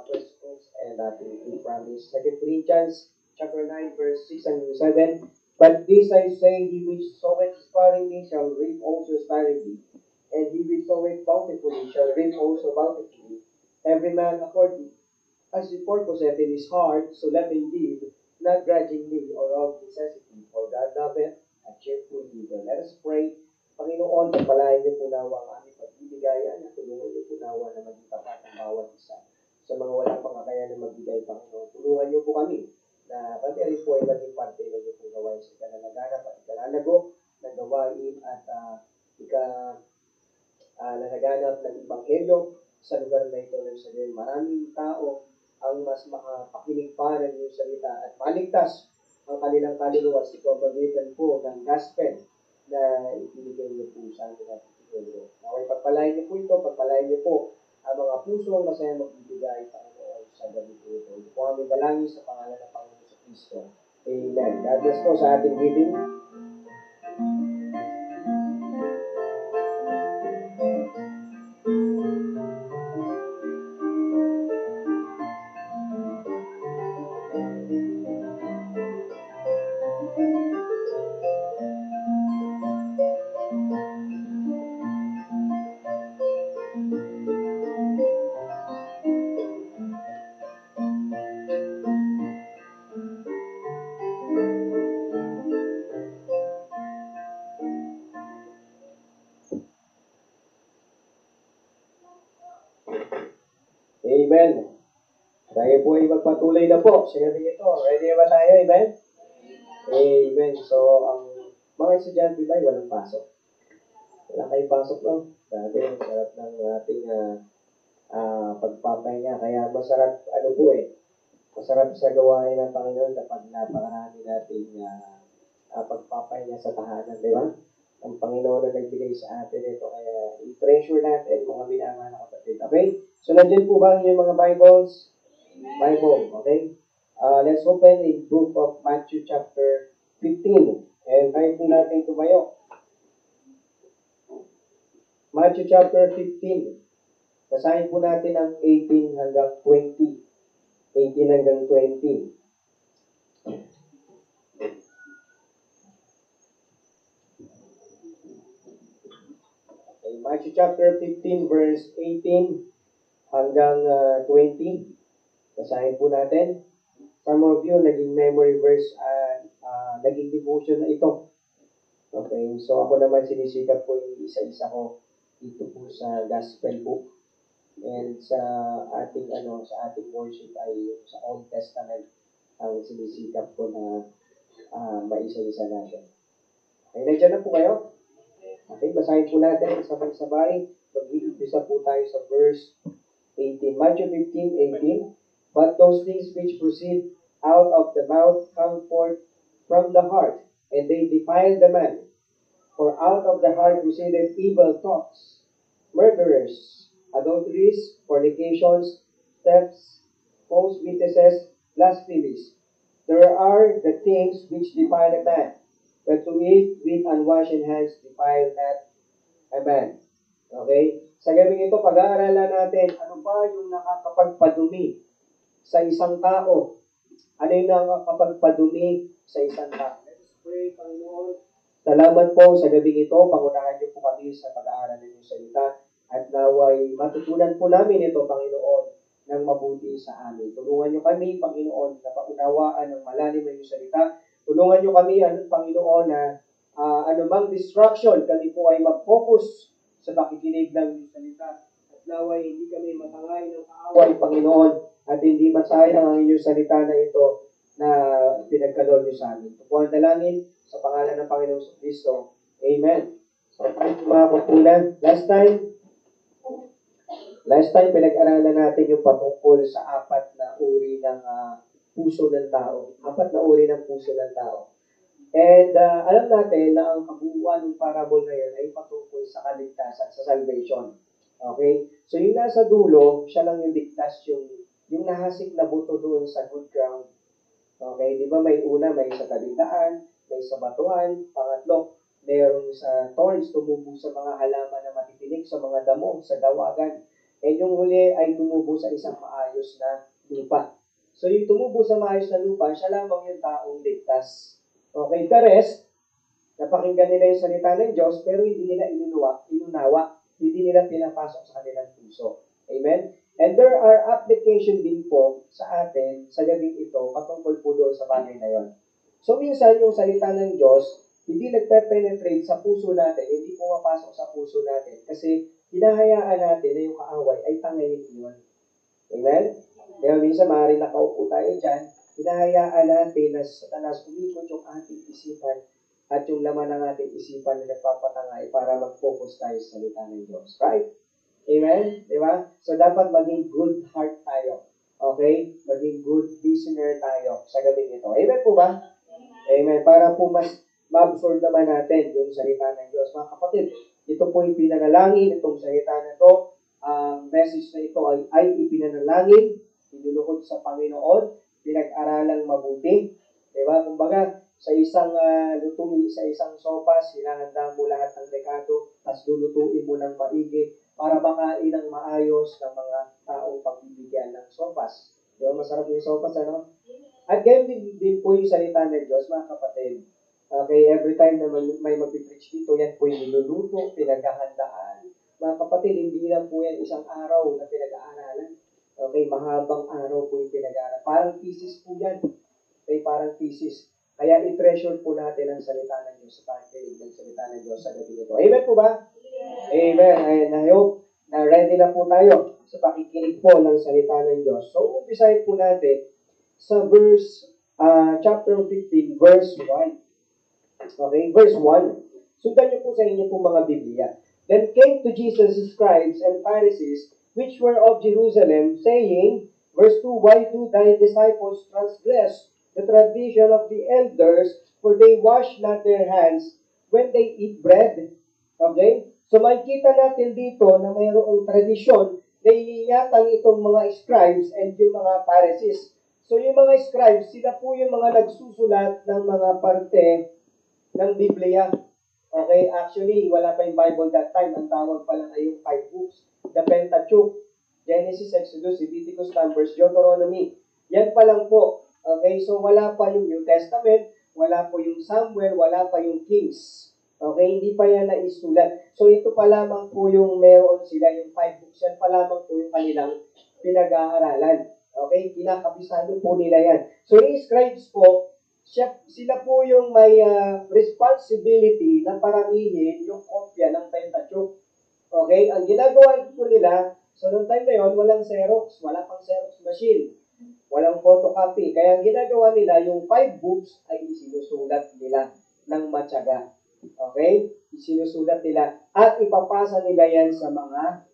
first fruits, and we promise. 2 Corinthians chapter 9, verse 6 and 7. But this I say, he which soweth sparingly shall reap also sparingly, and he which soweth bountifully shall reap also bountifully. Every man according as he purposeth in his heart, so let him give, not grudgingly or of necessity, for God loveth a cheerful giver. Let us pray. Panginoon, pagpalain niyo po nawa ang aming pagbibigayan at tulungan niyo po nawa na maging tapat ang bawat isa. Sa mga walang makakaya na magbigay, Panginoon, tulungan niyo po kami na pati rin po ay maging parte na niyo po gawain sa ikalalaganap at ikalalago ng gawain at nanaganap ng Ebanghelyo sa lugar na ito ng sabihin. Maraming tao ang mas makapakinig pa ng iyong salita at maligtas ang kanilang kaluluwa sa pamamagitan po ng gospel na ibinigay niyo po sa ating Panginoon. Naway pagpalain niyo po ito, pagpalain niyo po ang mga puso masaya magbibigay, Panginoon, sa gabi po ito. Ito po aming dalangin sa pangalan ng Panginoon sa Kristo. Amen. God bless po sa ating giving. Amen. Tayo po ay magpatuloy na po sa gabi ito. Ready ba tayo? Amen? Amen. So, ang mga estudyante ba ay walang pasok? Wala kayong pasok, no? Sabi, ang sarap ng ating pagpapahinga. Kaya masarap, masarap sa gawain ng Panginoon kapag napakarami nating pagpapahinga sa tahanan, di ba? Ang Panginoon na nagbigay sa atin ito. Kaya i-treasure natin mga minamahal na kapatid. Okay? So, nandiyan po ba yung mga Bibles? Bible, okay? Let's open the book of Matthew chapter 15. And tayo po natin tumayo. Matthew chapter 15. Basahin po natin ang 18 hanggang 20. 18 hanggang 20. Okay, Matthew chapter 15 verse 18 hanggang 20. Basahin po natin. Some of you, naging memory verse, naging devotion na ito. Okay, so ako naman sinisikap ko yung isa-isa ko dito po sa gospel book. And sa ating worship ay yung sa Old Testament ang sinisikap ko na maisa-isa natin. Okay, nandiyan na po kayo? Okay, basahin po natin sabay-sabay. Mag-iimpisa po tayo sa verse 18. Matthew 15:18. But those things which proceed out of the mouth come forth from the heart, and they defile the man. For out of the heart proceeded evil thoughts, murderers, adulteries, fornications, thefts, false witnesses, blasphemies. There are the things which defile a man, but to eat with unwashed hands defile not a man. Okay? Sa gabing ito, pag-aaralan natin, ano ba yung nakakapagpadumi sa isang tao? Ano yung nakakapagpadumi sa isang tao? Let's pray, Panginoon. Salamat po sa gabing ito. Pangunahan niyo po kami sa pag-aaral ng inyong salita at naway matutunan po namin ito, Panginoon, ng mabuti sa amin. Tulungan niyo kami, Panginoon, na paunawaan ng malalim ng inyong salita. Tulungan niyo kami, Panginoon, na anumang distraction, kami po ay mag-focus sa pakikinig ng inyong salita. At naway hindi kami matangay ng kaaway, Panginoon, at hindi masayang ang inyong salita na ito na pinagkaloob niyo sa amin. Ito po ang dalangin sa pangalan ng Panginoong Kristo. Amen. So, mga kapunan, last time pinag-aralan natin yung patungkol sa apat na uri ng puso ng tao. Apat na uri ng puso ng tao. And alam natin na ang kabuuan ng parable na yun ay patungkol sa kaligtasan, sa salvation. Okay? So yung nasa dulo, siya lang yung ligtas, yung nahasik na buto doon sa good ground. Okay? Di ba may una, may sa kaligtaan, may sa batuhan, pangatlo, mayroong sa thorns, tumubo sa mga halaman na matitinik, sa mga damo, sa dawagan. And yung huli ay tumubo sa isang maayos na lupa. So yung tumubo sa maayos na lupa, siya lamang yung taong ligtas. Okay, the rest, napakinggan nila yung salita ng Diyos, pero hindi nila inunawa, hindi nila pinapasok sa kanilang puso. Amen? And there are application din po sa atin, sa gabing ito, patungkol po doon sa bagay na yon. So minsan yung salita ng Diyos, hindi nagpe-penetrate sa puso natin, hindi pumapasok sa puso natin, kasi hinahayaan natin na yung kaaway ay tangayin yun. Amen? Kaya minsan maaaring nakaupo tayo dyan, hinahayaan natin na Satanas umikot yung ating isipan at yung laman ng ating isipan na nagpapatangay para mag-focus tayo sa salita ng Diyos. Right? Amen? Diba? So dapat maging good heart tayo. Okay? Maging good listener tayo sa gabing ito. Amen po ba? Amen. Para po mas ma-absorb naman natin yung salita ng Diyos. Mga kapatid, ito po yung pinanalangin, itong salita na ito, ang message na ito ay ipinanalangin, inuluhod sa Panginoon, pinag-aralang mabuti. Diba? Kumbaga, sa isang lutuin, sa isang sopas, hinahanda mo lahat ng rekado, tapos lulutuin mo ng maigi para makain ng maayos ng mga taong pagbibigyan ng sopas. Diba? Masarap yung sopas, ano? At ganyan din po yung salita ng Diyos, mga kapatid. Okay, every time na may mag-preach dito, yan po yung niluluto, pinaghahandaan. Mga kapatid, hindi lang po yan isang araw na pinag-aaralan. Okay, mahabang araw po yung pinag-aaralan. Parang thesis po yan. Okay, parang thesis. Kaya i-treasure po natin ang salita ng Diyos sa pakikinig ng salita ng Diyos sa gabi nito. Amen po ba? Amen. And I hope na ready na po tayo sa pakikinig po ng salita ng Diyos. So, umpisahin po natin sa chapter 15, verse 1. Okay, verse 1. Sundan niyo po sa inyo po mga Biblia. Then came to Jesus the scribes and Pharisees, which were of Jerusalem, saying, verse 2, Why do thy disciples transgress the tradition of the elders, for they wash not their hands when they eat bread? Okay? So makikita natin dito na mayroong tradisyon na iniingatan itong mga scribes and yung mga Pharisees. So yung mga scribes, sila po yung mga nagsusulat ng mga parte ng Biblia. Okay, actually, wala pa yung Bible that time. Ang tawag pa lang ay yung 5 books. The Pentateuch, Genesis, Exodus, Leviticus, Numbers, Deuteronomy. Yan pa lang po. Okay, so wala pa yung New Testament, wala po yung Samuel, wala pa yung Kings. Okay, hindi pa yan naisulat. So ito pa lamang po yung meron sila, yung 5 books, yan pa lamang po yung kanilang pinag-aaralan. Okay, kinakabisado po nila yan. So yung scribes po, sila po yung may responsibility na paramihin yung kopya ng Pentateuch. Okay, ang ginagawa po nila, so noong time na yun, walang Xerox, wala pang Xerox machine, walang photocopy. Kaya ang ginagawa nila, yung 5 books ay isinusulat nila ng matyaga. Okay? Isinusulat nila at ipapasa nila yan sa mga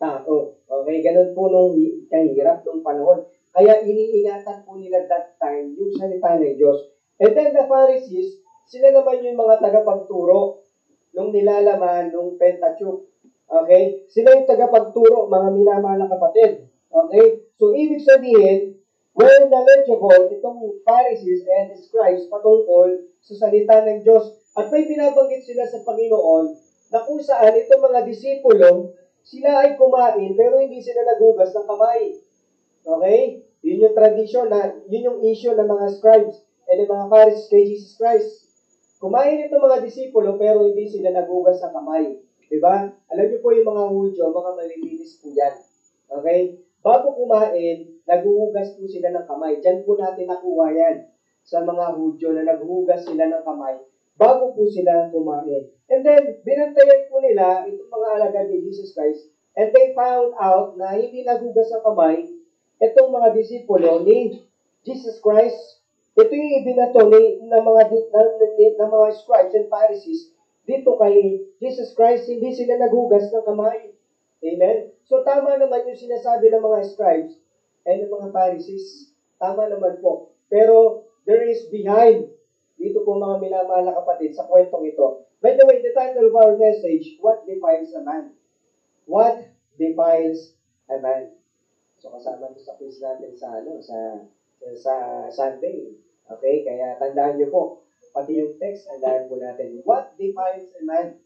tao. Okay? Ganun po nung kahirap nung panahon. Kaya iniingatan po nila that time yung salita ng Diyos. And then the Pharisees, sila naman yung mga tagapagturo nung nilalaman nung Pentateuch. Okay? Sila yung tagapagturo, mga minamahal na kapatid. Okay? So, ibig sabihin, well knowledgeable itong Pharisees and the scribes patungkol sa salita ng Diyos. At may binabanggit sila sa Panginoon na kung saan itong mga disipulo, sila ay kumain pero hindi sila nagugas ng kamay. Okay? Yun yung tradition, yun yung issue ng mga scribes and ng mga Pharisees kay Jesus Christ. Kumain itong mga disipulo pero hindi sila nagugas ng kamay. Diba? Alam niyo po yung mga Hudyo, mga malilinis po yan. Okay? Bago kumain, naghuhugas po sila ng kamay. Diyan po natin nakuha yan sa mga Hudyo na naghuhugas sila ng kamay bago po sila kumain. And then, binantayan po nila itong mga alagad ni Jesus Christ and they found out na hindi naghugas ng kamay itong mga disipulo ni Jesus Christ. Ito yung ibinato ng mga scribes and Pharisees dito kay Jesus Christ, hindi sila naghugas ng kamay. Amen? So, tama naman yung sinasabi ng mga scribes and ng mga Pharisees. Tama naman po. Pero, there is behind dito po mga minamahal na kapatid sa kwentong ito. By the way, the title of our message, What Defiles a Man? What Defiles a Man? So, kasama ito sa quiz natin sa Sunday. Okay? Kaya tandaan niyo po, pati yung text, tandaan po natin. What defiles a man?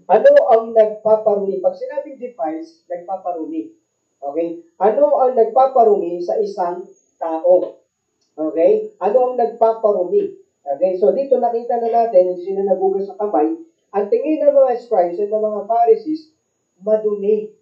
Ano ang nagpaparumi? Pag sinabing defiles, nagpaparumi. Okay? Ano ang nagpaparumi sa isang tao? Okay? Ano ang nagpaparumi? Okay? So, dito nakita na natin, hindi sila nagugas sa kamay. Ang tingin ng mga scribes at ng mga Pharisees, madumi.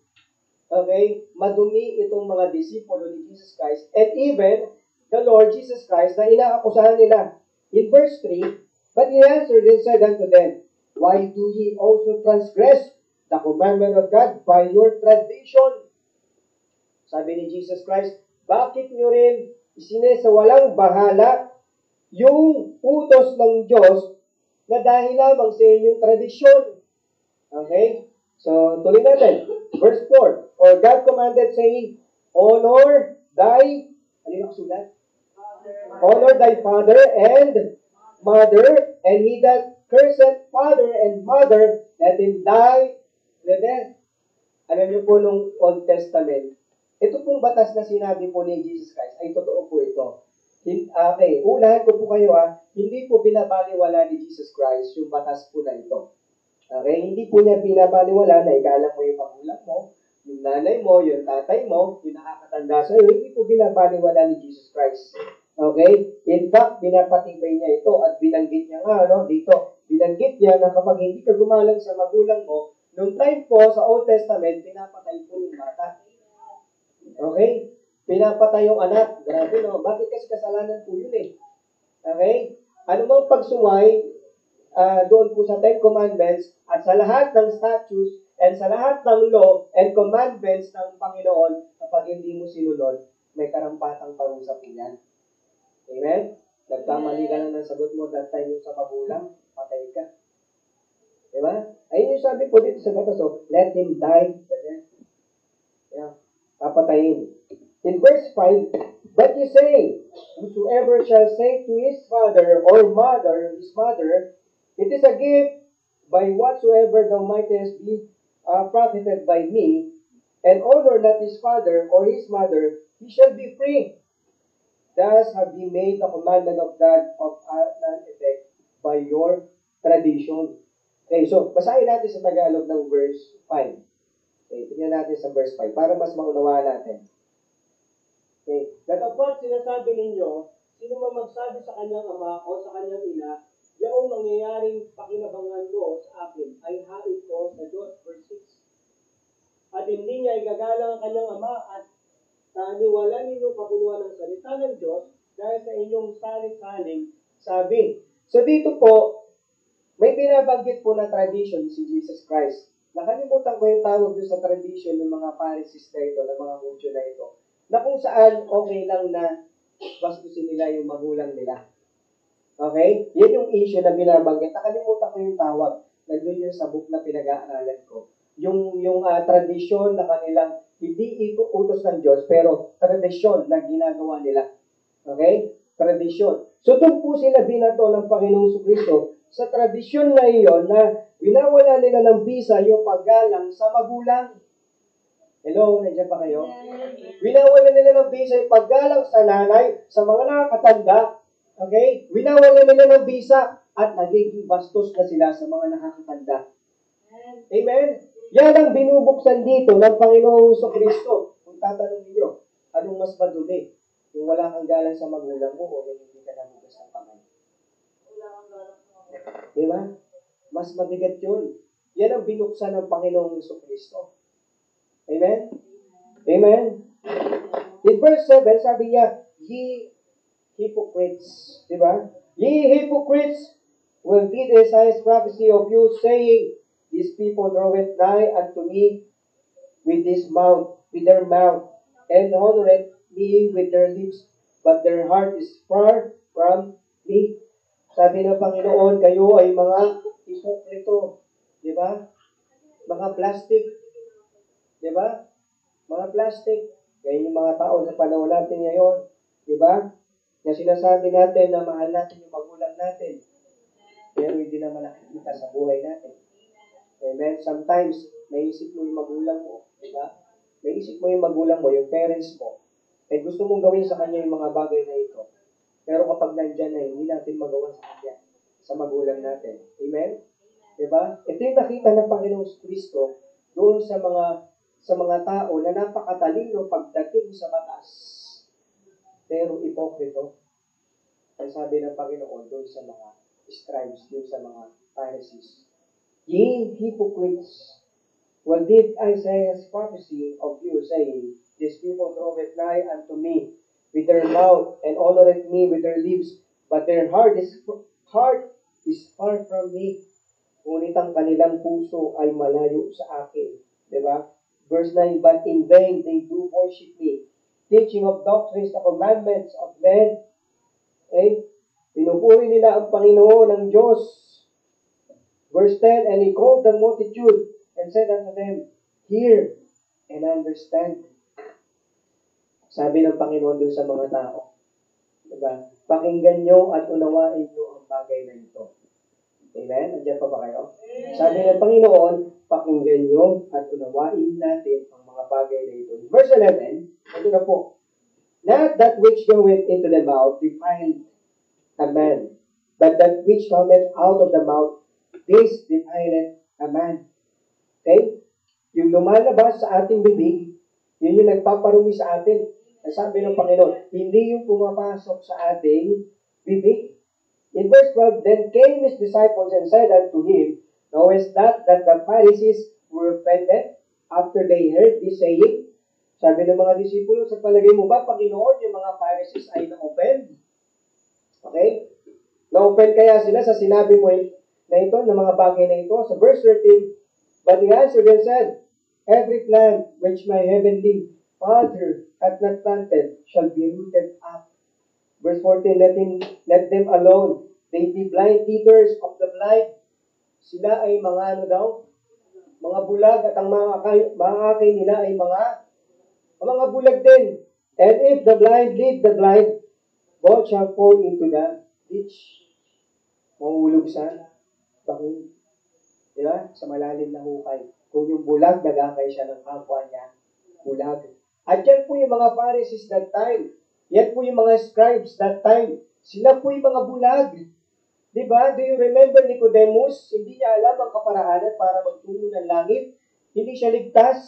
Okay? Madumi itong mga disipulo ni Jesus Christ. And even the Lord Jesus Christ na inaakusahan nila. In verse 3, but he answered and said unto them, why do ye also transgress the commandment of God by your tradition? Sabi ni Jesus Christ, bakit nyo rin isinesawalang bahala yung utos ng Diyos na dahil lamang sa inyong tradisyon? Okay? So, tuloy natin. Verse 4, or God commanded saying, honor thy, ano yung nakasulat? Honor thy father and mother, and he that curseth father and mother, let him die the death. Alam niyo po nung Old Testament, ito pong batas na sinabi po ni Jesus Christ, ay totoo po ito. Okay, unahan ko po kayo hindi po binabaliwala ni Jesus Christ yung batas po na ito. Okay, hindi po niya binabaliwala na igalang mo yung magulang mo, yung nanay mo, yung tatay mo, yung nakakatanda sa iyo, hindi po binabaliwala ni Jesus Christ. Okay? In fact, pinapatibay niya ito at binanggit niya nga, dito, binanggit niya na kapag hindi ka gumalang sa magulang mo, noong time po sa Old Testament, pinapatay po yung bata. Okay? Pinapatay yung anak. Grabe, no? Bakit kasi kasalanan po yun eh? Okay? Ano mang pagsuway doon po sa Ten Commandments at sa lahat ng statutes and sa lahat ng law and commandments ng Panginoon, kapag hindi mo sinunod, may karampatang parusa po yan. Amen? Nagkamali ka lang ng sagot mo that time sa magulang, patay ka. Diba? Ayun yung sabi po dito sa batas, let him die. Yeah. Papatayin. In verse 5, but ye say, whosoever shall say to his father or mother, his mother, it is a gift by whatsoever thou mightest be profited by me, and honor not his father or his mother, he shall be free. Thus have ye made the commandment of God of none effect by your tradition. Okay, so basahin natin sa Tagalog ng verse 5. Okay, tingnan natin sa verse 5 para mas maunawaan natin. Okay, datapwat sinasabi ninyo, sino man magsabi sa kanyang ama o sa kanyang ina, yung mangyayaring pakinabangan mo sa akin ay hain ko sa Diyos. Verse 6. At hindi niya igagalang ang kanyang ama at taniwalan ninyo kapuluan ng salita ng Diyos dahil sa inyong salit-saling sabi. So dito po, may binabanggit po na tradition si Jesus Christ. Nakalimutan ko yung tawag doon sa tradition ng mga Pharisees na ito, ng mga Hudyo na ito, na kung saan okay lang na bastusin nila yung magulang nila. Okay? Yan yung issue na binabanggit. Nakalimutan ko yung tawag. Nandun yun sa book na pinag-aaralan ko. Yung tradisyon na kanilang hindi ito utos ng Diyos, pero tradisyon na ginagawa nila. Okay? Tradisyon. So doon po sila binato ng Panginoong Kristo sa tradisyon na iyon na winawala nila ng bisa yung paggalang sa magulang. Hello, nandiyan pa kayo? Winawala nila ng bisa yung paggalang sa nanay, sa mga nakakatanda. Okay? Winawala nila ng bisa at nagiging bastos na sila sa mga nakakatanda. Amen? Yan ang binubuksan dito ng Panginoong Kristo. Kung tatanungin niyo, anong mas madumi? Yung wala kang galang sa magulang mo o yung hindi ka nabugas ng kamay? Diba? Mas mabigat yun. Yan ang binuksan ng Panginoong Kristo. Amen? Amen? In verse 7, sabi niya, ye hypocrites. Diba? Ye hypocrites will did Isaiah's prophecy of you, saying, these people draweth nigh unto me with their mouth, and honoreth me with their lips, but their heart is far from me. Sabi ng Panginoon, kayo ay mga hipokrito. Di ba? Mga plastic. Di ba? Mga plastic. Ganyan yung mga tao sa panahon natin ngayon. Di ba? Na sinasabi natin na mahal natin yung magulang natin. Pero hindi naman nakikita sa buhay natin. Amen? Sometimes, naisip mo yung magulang mo. Diba? Naisip mo yung magulang mo, yung parents mo. Eh gusto mong gawin sa kanya yung mga bagay na ito. Pero kapag nandyan na, hindi natin magawa sa kanya, sa magulang natin. Amen? Diba? Ito yung nakita ng Panginoong Kristo doon sa mga tao na napakatalino pagdating sa batas. Pero ipokrito. Ang sabi ng Panginoon doon sa mga scribes, doon sa mga Pharisees. Ye hypocrites, well did Isaiah's prophecy of you, saying, these people draweth nigh unto me with their mouth, and honoreth me with their lips, but their heart is far from me. Ngunit ang kanilang puso ay malayo sa akin. Diba? Verse 9, but in vain they do worship me, teaching of doctrines the commandments of men. Okay? Pinupuri nila ang Panginoon ng Diyos. Verse 10, and he called the multitude and said unto them, hear and understand. Sabi ng Panginoon doon sa mga tao. Diba? Pakinggan nyo at unawain nyo ang bagay na ito. Amen? Andiyan pa ba kayo? Sabi ng Panginoon, pakinggan nyo at unawain natin ang mga bagay na ito. Verse 11, ito na po. Not that which goeth into the mouth defileth a man, but that which cometh out of the mouth, this defileth a man. Okay? Yung lumalabas sa ating bibig, yun yung nagpaparumi sa atin. Ang sabi ng Panginoon, hindi yung pumapasok sa ating bibig. In verse 12, then came his disciples and said unto him, knowest that the Pharisees were offended after they heard this saying? Sabi ng mga disipulo, sa palagay mo ba, Panginoon, yung mga Pharisees ay na-offend? Okay? Na-offend kaya sila sa sinabi mo na ito, ng mga bagay na ito. Sa verse 13, but he answered and said, every plant which my heavenly Father hath not planted shall be rooted up. Verse 14, let them alone. They be blind leaders of the blind. Sila ay mga ano daw? Mga bulag at ang mga akay nila ay mga bulag din. And if the blind lead the blind, both shall fall into the ditch. Mahulog sa bangin. Diba? Sa malalim na hukay. Kung yung bulag, nagakay siya ng kapwa niya, bulag. At yan po yung mga Pharisees that time. Yan po yung mga scribes that time. Sila po yung mga bulag. Diba? Do you remember Nicodemus? Hindi niya alam ang kaparaanan para magtungo ng langit. Hindi siya ligtas.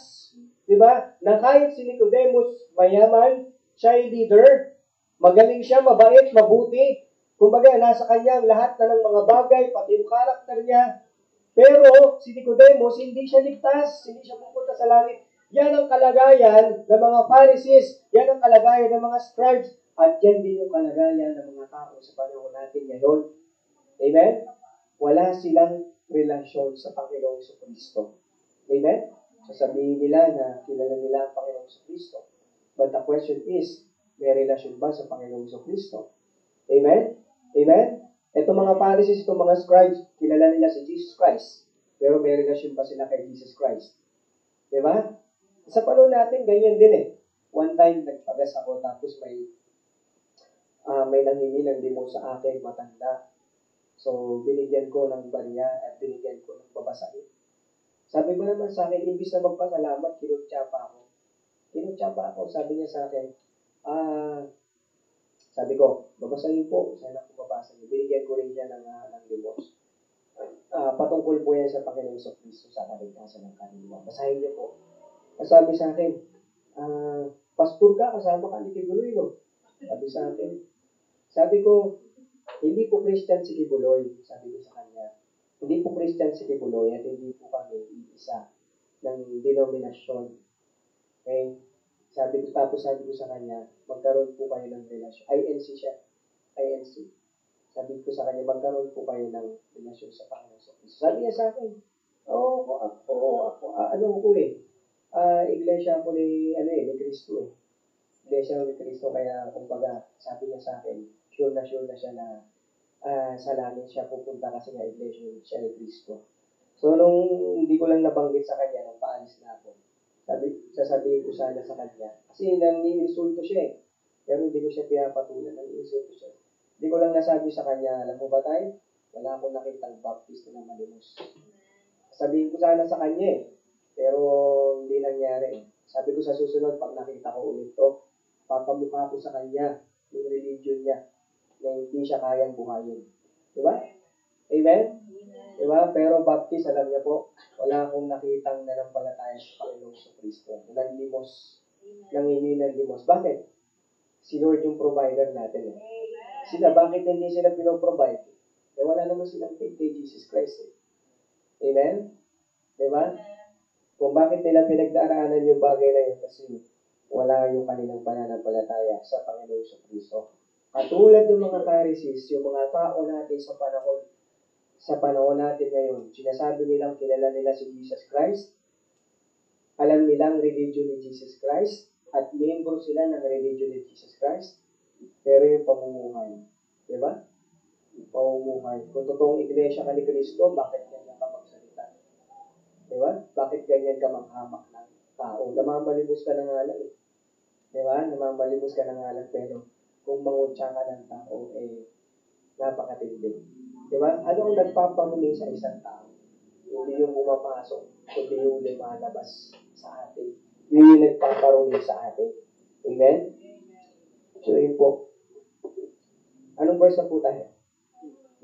Diba? Na kahit si Nicodemus, mayaman, siya ay leader, magaling siya, mabait, mabuti, Kumbaga, nasa kanya ang lahat na ng mga bagay, pati yung karakter niya. Pero si Nicodemus, hindi siya ligtas, hindi siya pupunta sa langit. Yan ang kalagayan ng mga Pharisees, yan ang kalagayan ng mga scribes, at yan din yung kalagayan ng mga tao sa panahon natin ngayon. Amen? Wala silang relasyon sa Panginoong Kristo. Amen? Sasabihin nila na kilala nila ang Panginoong Kristo. But the question is, may relasyon ba sa Panginoong Kristo? Amen? Amen? Itong mga Pharisees, itong mga scribes, kilala nila si Jesus Christ. Pero may relasyon pa sila kay Jesus Christ. Diba? Sa panahon natin, ganyan din eh. One time, nagpagas ako, tapos may nanghingi ng limo sa akin, matanda. So, binigyan ko ng barya at binigyan ko ng babasahin. Sabi mo naman sa akin, imbis na magpasalamat, kinutya pa ako. Sabi niya sa akin, sabi ko, babasahin po, sana po mabasa niyo. Binigyan ko rin siya ng limos. Patungkol po yan sa Panginoong Kristo sa kaligtasan ng kanila. Basahin niyo po. Sabi sa akin, pastor ka, kasama ka ni Kibuloy, no? Sabi sa akin. Sabi ko, hindi po Christian si Kibuloy. Sabi ko sa kanya, hindi po Christian si Kibuloy at hindi po kami isa ng denominasyon. Okay? Sabi ko sa kanya, magkaroon po kayo ng relasyon. INC siya. INC. Sabi ko sa kanya, magkaroon po kayo ng relasyon sa Panginoon. Sabi niya sa akin, iglesia ako ni Cristo eh. Iglesia ako ni Cristo, kaya kumbaga, sabi niya sa akin, sure na siya na sa langit siya pupunta kasi nga iglesia siya ni Cristo. So, nung hindi ko lang nabanggit sa kanya, nung paalis na ako, sasabihin ko sana sa kanya. Kasi nangiinsulto siya eh. Pero hindi ko siya pinapatulan. Nangiinsulto siya. Hindi ko lang nasabi sa kanya, alam mo ba tayo? Wala akong nakitang baptist na malimos. Sabihin ko sana sa kanya eh. Pero hindi nangyari eh. Sabi ko sa susunod, pag nakita ko ulit to, papamukha ko sa kanya yung religion niya na hindi siya kayang buhayin. Diba? Amen? Diba? Pero baptist, alam niya po, wala akong nakitang nanampalataya sa Panginoong Kristo. Nanlimos. Nangingi ng limos. Bakit? Si Lord yung provider natin. Eh. Sila, bakit hindi sila pinoprovide? Eh, wala naman silang faith kay Jesus Christ. Eh. Amen? Diba? Kung bakit nila pinagdaraanan yung bagay na yun, kasi wala yung kanilang pananampalataya sa Panginoong Kristo. Katulad ng mga Pharisees, yung mga tao natin sa panahon natin ngayon, sinasabi nilang kilala nila si Jesus Christ, alam nilang religion ni Jesus Christ, at membro sila ng religion ni Jesus Christ, pero yung pamumuhay, di ba? Yung pamumuhay. Kung totoong iglesia ka ni Cristo, bakit ganyan ka magsalita? Di ba? Bakit ganyan ka manghamak ng tao? Namamalimos ka na nga lang eh. Di ba? Namamalimos ka na nga lang, pero kung mangutya ka ng tao, napakatindi. Diba? Ano ang nagpaparuling sa isang tao? Hindi yung pumapasok, kundi yung lumalabas sa atin. Yun yung nagpaparuling sa atin. Amen? So, yun po. Anong verse na po tayo?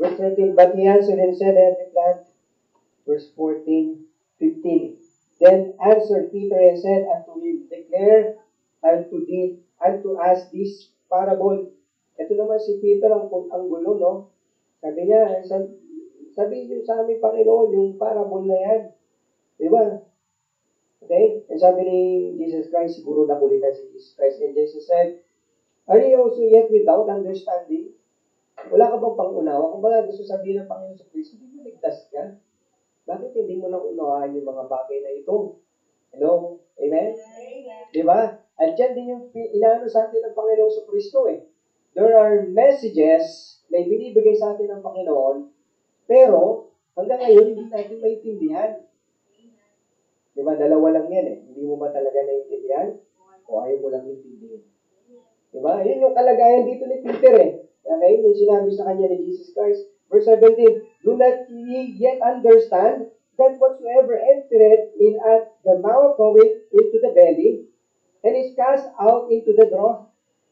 Verse 13, but he answered and said, every plant. Verse 14, 15. Then answered Peter and said unto him, declare unto us this parable. Ito naman si Peter ang gulo, no? Sabi niya, sabi niyo sa aming Panginoon, yung parable na yan. Di ba? Okay? And sabi ni Jesus Christ, siguro nakulitan si Jesus Christ. And Jesus said, are you also yet without understanding? Wala ka bang pangunawa? Kung ba gusto sabihin ng Panginoon sa Kristo, hindi mo ligtas ka? Bakit hindi mo naunawaan yung mga bagay na ito? Hello? Amen? Di ba? At yan din yung inaano sa atin ng Panginoon sa Kristo eh. There are messages na ibinibigay sa atin ng Panginoon, pero hanggang ngayon hindi natin maintindihan. Di ba? Dalawa lang yan eh. Hindi mo ba talaga naintindihan? O ayaw mo lang intindihan? Di ba? Yun yung kalagayan dito ni Peter eh. Okay? Yung sinabi sa kanya ni Jesus Christ. Verse 17, do not ye yet understand that whatsoever entereth in at the mouth goeth into the belly, and is cast out into the trough.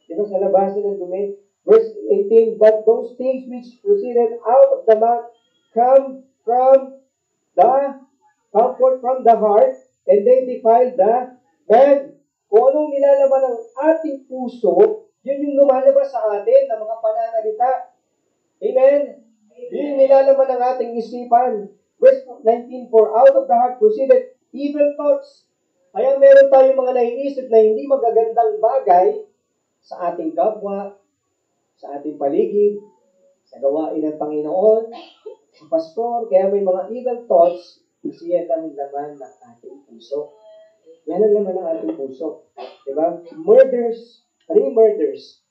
Di ba? Sa labasan ng dumi. Verse 18, but those things which proceeded out of the mouth come forth from the heart, and they defile the man. Kung anong nilalaman ng ating puso, yun yung lumalabas sa atin ng mga pananalita. nilalaman ng ating isipan. Verse 19, for out of the heart proceeded evil thoughts. Kaya meron tayong mga naiisip na hindi magagandang bagay sa ating kapwa, sa ating paligid, sa gawain ng Panginoon, sa pastor, kaya may mga evil thoughts kasi yan ang laman ng ating puso. Yan ang laman ng ating puso. Diba? Murders. Ano yung murders?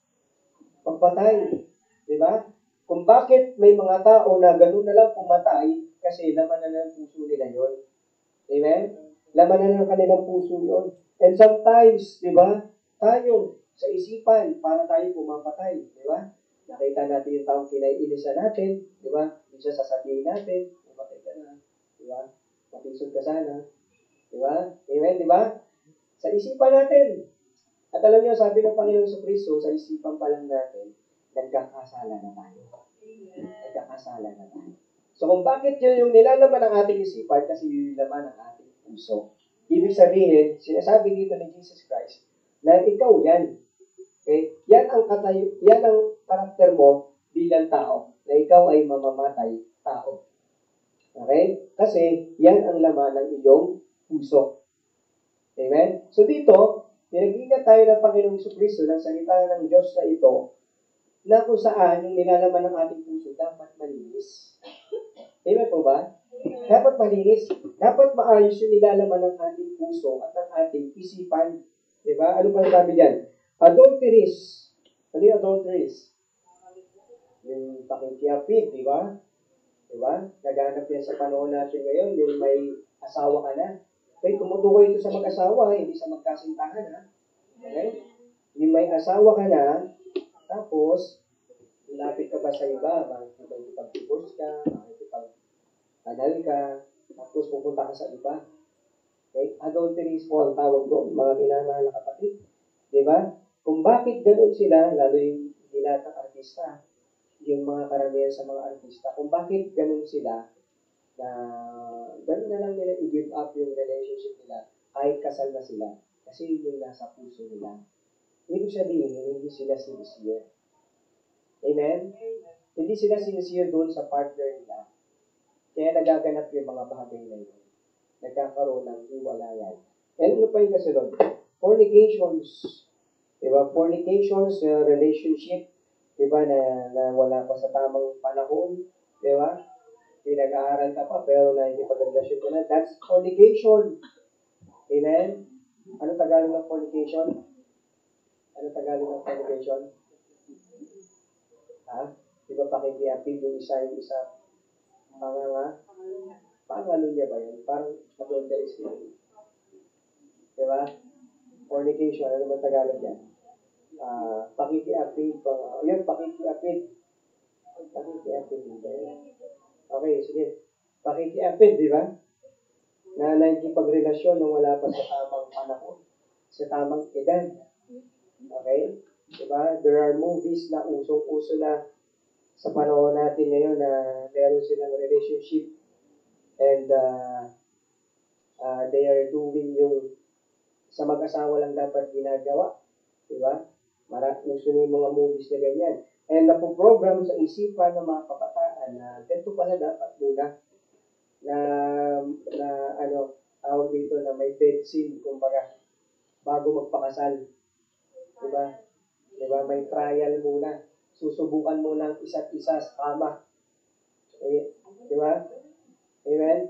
Pagpatay. Diba? Kung bakit may mga tao na gano'n na lang pumatay, kasi laman na ng puso nila yun. Amen? Laman na ng kanilang puso yun. And sometimes, diba, tayo sa isipan, para tayo pumapatay. Diba? Nakita natin yung taong kinaiinisan natin. Diba? Hindi siya sasabihin natin, pumatay ka na. Diba? Matisod ka sana. Diba? Amen? Diba? Sa isipan natin. At alam niyo, sabi ng Panginoon sa Kristo, sa isipan pa lang natin, nagkakasala na tayo. Nagkakasala na tayo. So kung bakit yun yung nilalaman ng ating isipan, kasi yun yung laman ng ating puso. Ibig sabihin, sinasabi dito ni Jesus Christ, na ikaw yan. Okay? Yan ang karakter mo bilang tao, na ikaw ay mamamatay tao. Okay? Kasi yan ang laman ng iyong puso. Amen? So dito, pinag-ingat tayo ng Panginoong Kristo ng salita ng Diyos na ito, na kung saan yung nilalaman ng ating puso dapat malinis. Amen po ba? Dapat malinis. Dapat maayos yung nilalaman ng ating puso at ng ating isipan. Diba? Ano pa sabi dyan? Adulteries. Ano yung adulteries? Yung pakikiapid, di ba? Diba? Naghanap yan sa panahon natin ngayon, yung may asawa ka na. Okay, tumutukoy ito sa mag-asawa, hindi sa magkasintahan, ha? Okay? Yung may asawa ka na, tapos, ilapit ka ba sa iba? Makikipag-divorce ka, makikipag-anal ka, tapos pupunta ka sa iba. Okay? Adulteries po ang tawag doon, mga minamahal na kapatid. Diba? Kung bakit ganoon sila, lalo yung dilatang artista, yung mga karamihan sa mga artista, kung bakit ganoon sila, na ganoon na lang nila i-give up yung relationship nila, kahit kasal na sila, kasi yun yung nasa puso nila. Ibig sabihin, hindi sila sincere. Amen? Hindi sila sincere doon sa partner nila. Kaya nagaganap yung mga bagay na yun. Nagkakaroon ng hiwalayan. And ano pa yung kasunod? Fornications. Diba? Fornications, relationship, diba, na wala pa sa tamang panahon. Diba? Pinag-aaral ka pa, pero nakikipagrelasyon ka na. That's fornication. Amen? Ano Tagalog ng fornication? Ano Tagalog ng fornication? Ha? Diba pakikiapid yung isa, pangalo niya ba yun? Parang adulterous yun. Diba? Fornication, ano ba Tagalog yan? Pakikiapid. Pakikiapid. Pakikiapid. Okay, sige. Pakikiapid, di ba? Na nakikipagrelasyon nang wala pa sa tamang panahon, sa tamang edad. Okay? Diba? There are movies na usong-uso na sa panahon natin ngayon na meron silang relationship and they are doing yung sa mag-asawa lang dapat ginagawa. Diba? Uso na yung mga movies na ganyan. And napoprogram sa isipan ng mga kabataan na ganito pala dapat muna tawag dito na may bed scene, kumbaga, bago magpakasal. Diba? Diba? May trial muna. Susubukan mo ng isa't isa sa kama. Diba? Amen?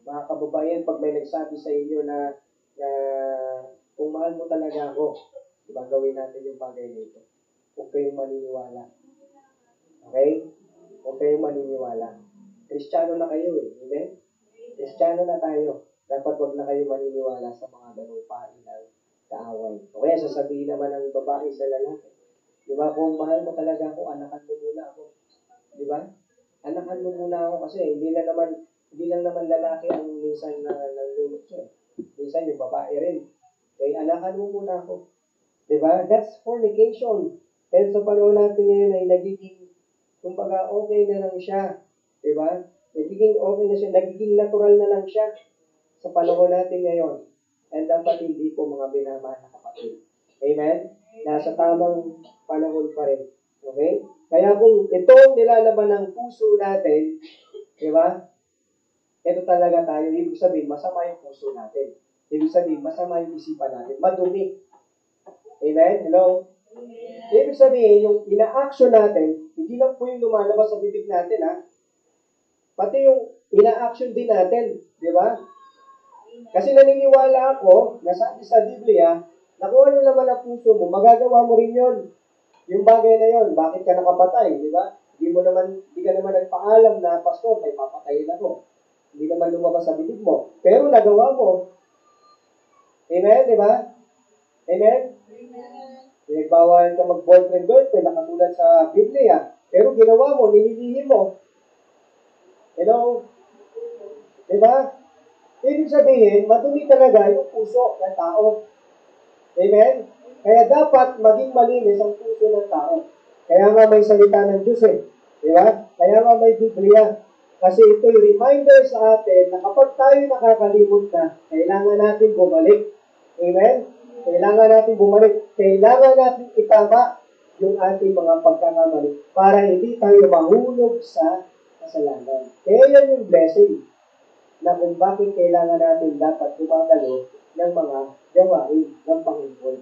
Mga kababayan, pag may nagsabi sa inyo na kung mahal mo talaga ako, diba, gawin natin yung bagay nito. Huwag kayong maniniwala. Okay? Huwag kayong maniniwala. Kristiyano na kayo eh. Amen? Kristiyano na tayo. Dapat huwag na kayo maniniwala sa mga ganung painang kaaway. O kaya sasabihin naman ng babae sa lalaki. Diba? Kung mahal mo talaga ako, anakan mo muna ako. Diba? Anakan mo muna ako kasi hindi lang naman lalaki ang minsan na nalulot siya. Minsan yung babae rin. Kaya anakan mo muna ako. Diba? That's fornication. And sa panahon natin ngayon ay nagiging, kumbaga, okay na lang siya. Diba? Nagiging okay na siya. Nagiging natural na lang siya sa panahon natin ngayon. And dapat hindi po mga binamahal na kapatid. Amen? Nasa tamang panahon pa rin. Okay? Kaya kung ito ang nilalaman ng puso natin, di ba? Ito talaga tayo. Ibig sabihin, masama yung puso natin. Ibig sabihin, masama yung isipan natin. Madumi. Amen? Hello? Ibig sabihin, yung ina-action natin, hindi lang po yung lumalabas sa bibig natin, ha? Pati yung ina-action din natin. Di ba? Kasi naniniwala ako, nasabi sa Biblia, na kung ano naman ang puso mo, magagawa mo rin yun. Yung bagay na yun, bakit ka nakapatay, di ba? Hindi ka naman nagpaalam na, Pastor, may papatayin ako. Hindi naman lumabas sa bibig mo. Pero nagawa mo. Amen, di ba? Amen? Bawal ka mag-boyfriend-girlfriend, nakasulat sa Biblia. Pero ginawa mo, nililihim mo. Hello? Di ba? Ibig sabihin, madumi talaga yung puso ng tao. Amen? Kaya dapat maging malinis ang puso ng tao. Kaya nga may salita ng Diyos eh. Di ba? Kaya nga may Biblia. Kasi ito'y reminder sa atin na kapag tayo nakakalimot na, kailangan natin bumalik. Amen? Kailangan natin bumalik. Kailangan natin itama yung ating mga pagkakamali para hindi tayo mahulog sa kasalanan. Kaya yan yung blessing na kung bakit kailangan natin dapat gumagalo ng mga gawain ng Panginoon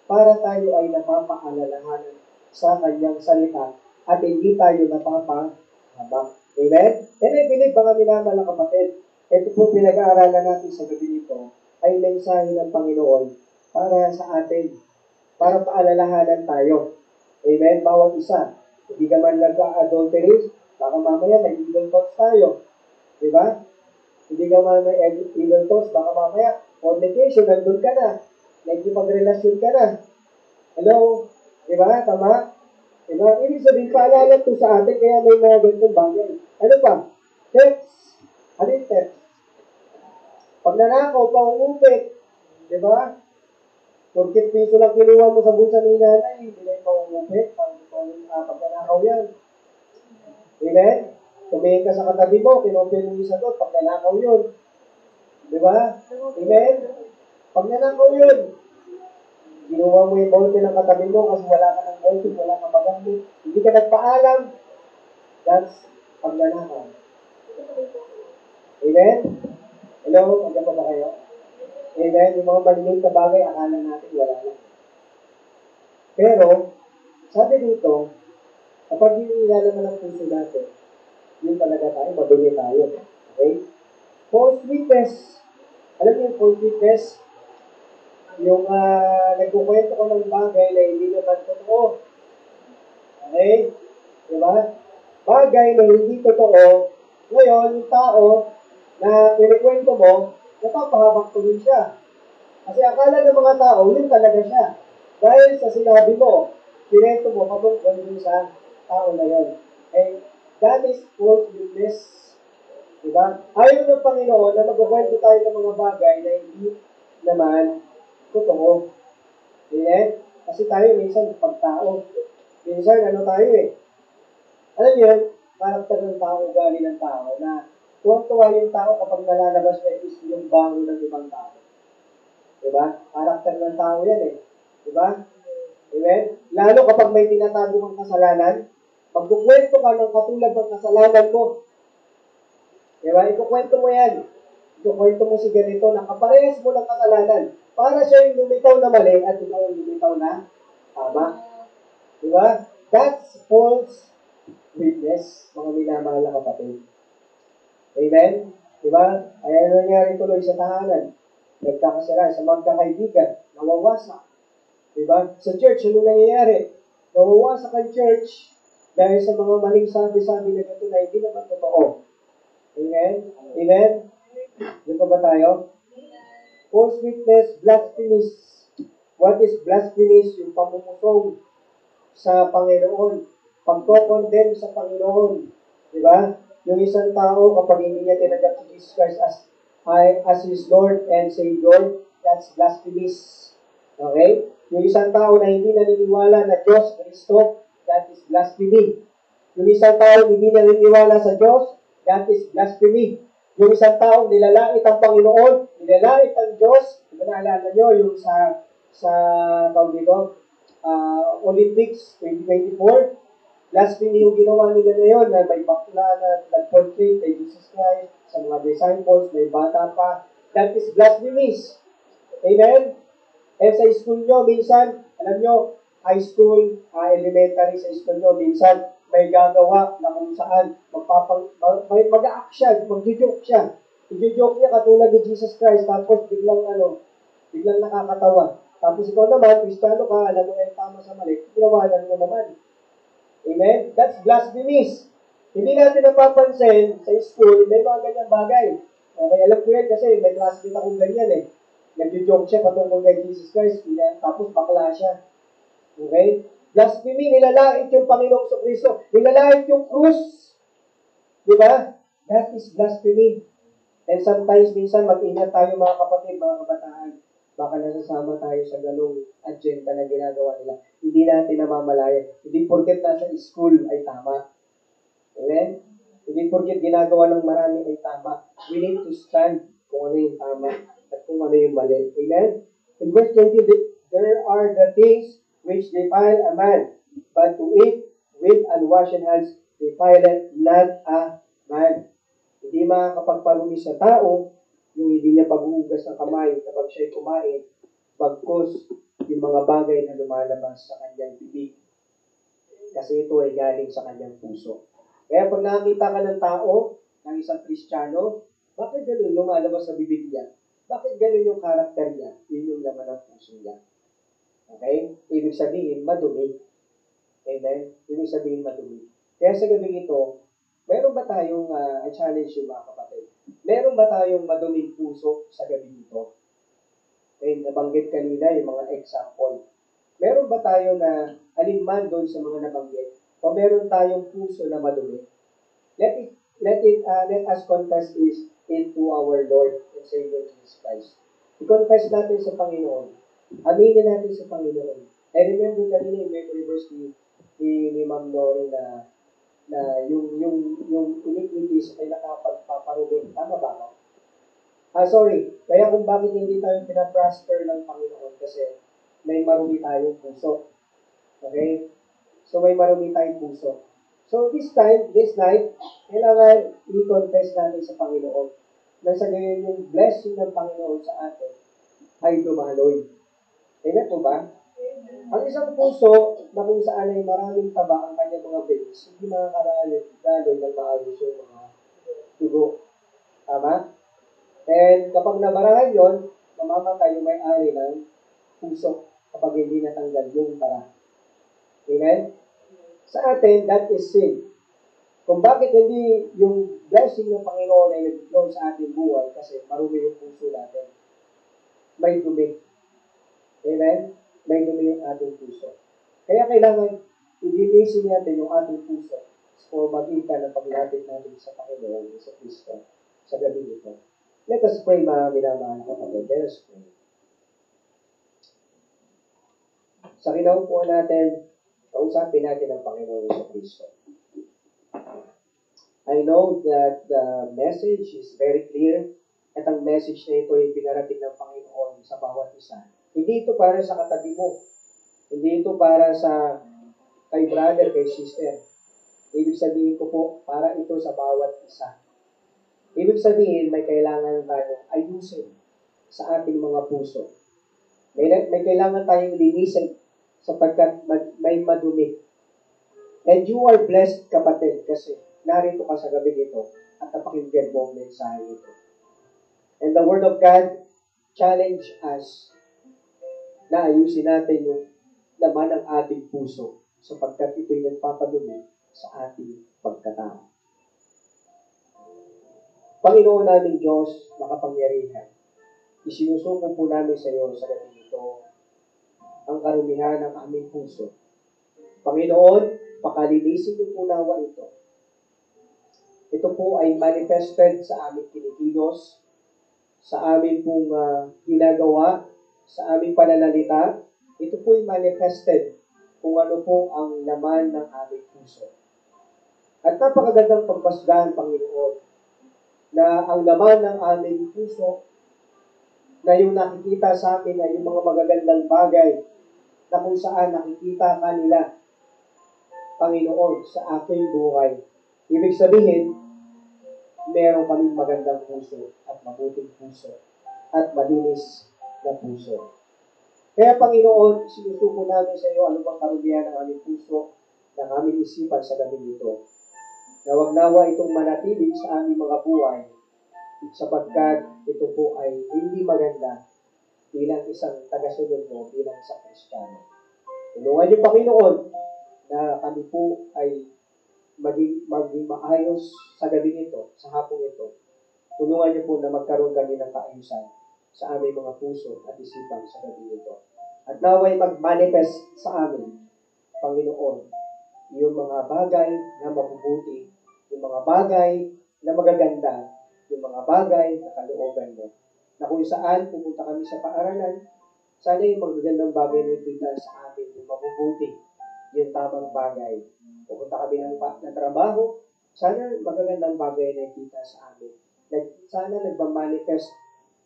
para tayo ay napapaalalahanan sa kanyang salita at hindi tayo napapahabak. Amen? And I believe, mga minamahal na kapatid, ito po pinag-aaralan natin sa gabi nito ay mensahe ng Panginoon para sa atin, para paalalahanan tayo. Amen? Bawat isa. Hindi ka man nag-adultery, baka mamaya may evil thoughts tayo. Diba? Hindi ka man may evil thoughts, baka mamaya, fornication, nandun ka na. Nagkipagrelasyon ka na. Hello? Diba? Tama? Diba? Ibig sabihin, paalala ito sa atin, kaya may mga ganitong bagay. Ano pa? Text. Ano yung text? Pag nanakaw, pangungupit. Diba? Porkit piso lang kinuha mo sa bulsa ni nanay, hindi na yung pangungupit. Pag nanakaw yan. Amen? Tumingin ka sa katabi mo, kinopin mo yung sagot, pag nanakaw yun. Diba? Amen? Pag nanakaw yun, kinuha mo yung bolte ng katabi mo kasi wala ka ng bolte, wala ka magamit. Hindi ka nagpaalam. That's pag nanakaw. Amen? Hello? Andiyan pa ba kayo? Amen? Yung mga maliliit na bagay, akala natin wala lang. Pero, sabi dito, kapag yung ilalaman ng puso natin, yun talaga tayo, madumi tayo. Okay? False witness. Alam niyo yung false witness? Yung nagkukwento ko ng bagay na hindi naman totoo. Okay? Diba? Bagay na hindi totoo. Ngayon, yung tao na pinikwento mo, napapahabak tuloy siya. Kasi akala ng mga tao, yun talaga siya. Dahil sa sinabi mo, pinento mo patungkol dun sa tao na yun. And that is false witness. Diba? Ayaw ng Panginoon na magkukwento tayo ng mga bagay na hindi naman totoo. Amen? Kasi tayo minsan pagtao. Minsan ano tayo eh. Alam niyo, karakter ng tao, ugali ng tao na tuwang-tuwa yung tao kapag nalalabas na is yung bango ng ibang tao. Diba? Karakter ng tao yan eh. Diba? Amen? Lalo kapag may tinatago kang kasalanan, pagkukwento ka ng katulad ng kasalanan mo. Diba? Ikukwento mo yan. Ikukwento mo si ganito na kaparehas mo ng kasalanan para siya yung lumitaw na mali at ikaw yung lumitaw na tama. Diba? That's false witness, mga minamahal na kapatid. Amen? Diba? Ayan nangyari tuloy sa tahanan. Nagkakasira sa magkakaibigan, nawawasak. Diba? Sa church, ano nangyayari? Nawawasak ang church dahil sa mga maling sabi-sabi na ito na hindi naman totoo. Amen? Amen? Doon pa ba tayo? False witness, blasphemies. What is blasphemies? Yung pamumusong sa Panginoon. Pagko-condemn sa Panginoon. Diba? Yung isang tao, kapag hindi niya tinanggap si Jesus Christ as His Lord and Savior, that's blasphemies. Okay? Yung isang tao na hindi naniniwala na Diyos, Kristo, that is blasphemy. Yung isang tao hindi naniniwala sa Diyos, that is blasphemy. Yung isang tao nilalait ang Panginoon, nilalait ang Diyos, naalala nyo yung sa tawag dito, Olympics 2024, Blasphemy yung ginawa nila ngayon na may bakla na nag-portray kay Jesus Christ sa mga disciples, may bata pa. That is blasphemies. Amen? Eh sa school nyo, minsan, alam nyo, high school, elementary sa school nyo, minsan may gagawa na kung saan mag-a-action, mag-joke siya. I-joke niya katulad ni Jesus Christ, tapos biglang nakakatawa. Tapos ikaw naman, Kristiyano ka, alam mo na yung tama sa mali, tinawanan mo naman. Amen? That's blasphemies. Hindi natin napapansin sa school, may mga ganyang bagay. Okay, alam ko yan kasi may classmate akong ganyan eh. Nag-joke siya patungkol kay Jesus Christ, tapos bakla siya. Okay? Blasphemy, nilalait yung Panginoong Kristo. Nilalait yung krus. Di ba? That is blasphemy. And sometimes, minsan, mag-ingat tayo mga kapatid, mga kabataan. Baka nasasama tayo sa ganung agenda na ginagawa nila. Hindi natin namamalaya. Hindi porket nasa school ay tama. Amen? Hindi porket ginagawa ng marami ay tama. We need to stand kung ano yung tama at kung ano yung mali. Amen? In verse 20, there are the things which defile a man, but to eat with unwashed hands defileth not a man. Hindi makakapagparumi sa tao yung hindi niya pag-uugas ng kamay kapag siya'y kumain, bagkus yung mga bagay na lumalabas sa kanyang bibig. Kasi ito ay galing sa kanyang puso. Kaya pag nakakita ka ng tao, ng isang Kristiyano, bakit ganun lumalabas sa bibig niya? Bakit ganun yung karakter niya? Yun yung laman ng puso niya. Okay? Ibig sabihin, madumi. Amen? Ibig sabihin, madumi. Kaya sa gabi ito, meron ba tayong, I challenge you mga kapatid, meron ba tayong maduming puso sa gabi ito? Okay, nabanggit kanina yung mga example. Meron ba tayo na alinman doon sa mga nabanggit? O meron tayong puso na madumi? Let us confess this into our Lord and Savior Jesus Christ. I-confess natin sa Panginoon. Aminin natin sa Panginoon. I remember kanina yung memory verse ni Ma'am Lori na yung iniquities ay nakapagpaparugod. Tama ba ako? Sorry. Kaya kung bakit hindi tayo pinaprosper ng Panginoon kasi may marumi tayong puso. Okay? So may marumi tayong puso. So this night, kailangan i-confess natin sa Panginoon na sa gayon yung blessing ng Panginoon sa atin ay dumaloy. Amen po ba? Ang isang puso na kung saan ay maraming taba ang kanyang mga veins, hindi makakadaloy ng maayos yung mga dugo. Tama? And kapag nabarahan yon, mamamatay yung may-ari ng puso kapag hindi natanggal yung bara. Amen? Sa atin, that is sin. Kung bakit hindi yung blessing ng Panginoon ay nag-flow sa ating buhay kasi marumi yung puso natin. May dumi. Amen? May dumi yung ating puso. Kaya kailangan ilinisin natin yung ating puso o magitan ng paglapit natin sa Panginoon, sa Kristo, sa gabi ito. Let us pray, mga minamahal kapatid. Let us pray. Sa kinaupuan natin, kausapin natin ang Panginoon sa Kristo. I know that the message is very clear at ang message na ito ay pinarating ng Panginoon sa bawat isa. Hindi ito para sa katabi mo. Hindi ito para sa kay brother, kay sister. Ibig sabihin ko po, para ito sa bawat isa. Ibig sabihin, may kailangan tayong ayusin sa ating mga puso. May kailangan tayong linisin sapagkat may madumi. And you are blessed, kapatid, kasi narito ka sa gabi nito at napakinggan mo ang mensahe ito. And the Word of God challenge us na ayusin natin yung laman ng ating puso sapagkat ito'y nagpapadumi sa ating pagkatao. Panginoon namin Diyos, makapangyarihan, isinusuko po namin sa iyo sa gabi ito ang karumihan ng aming puso. Panginoon, pakalinisin niyo po nawa ito. Ito po ay manifested sa aming kinikilos, sa aming pong ginagawa, sa aming pananalita. Ito po ay manifested kung ano po ang laman ng aming puso. At napakagandang pagbasdahan, Panginoon, na ang laman ng aming puso na yung nakikita sa amin ay yung mga magagandang bagay na kung saan nakikita ka nila. Panginoon, sa aking buhay. Ibig sabihin, meron kaming magandang puso at mabuting puso at malinis na puso. Kaya Panginoon, sinusuko namin sa iyo ano bang karugihan ng aming puso, ng aming isipan sa gabi nito. Nawag-nawa itong manatili sa aming mga buhay sapagkat ito po ay hindi maganda bilang isang tagasunod mo, bilang isang Kristiyano. Tulungan niyo, Panginoon, na kami po ay maging maayos sa gabi nito, sa hapong ito. Tulungan niyo po na magkaroon kami ng kaayusan sa aming mga puso at isipan sa gabi nito. At naway mag-manifest sa amin, Panginoon, yung mga bagay na mabubuti, yung mga bagay na magaganda, yung mga bagay na kalooban mo. Na kung saan pupunta kami sa paaralan, sana yung magagandang bagay na kita sa amin, yung mabubuti, yung tamang bagay. Pupunta kami ng trabaho, sana magagandang bagay na kita sa amin. Sana nagmamanifest,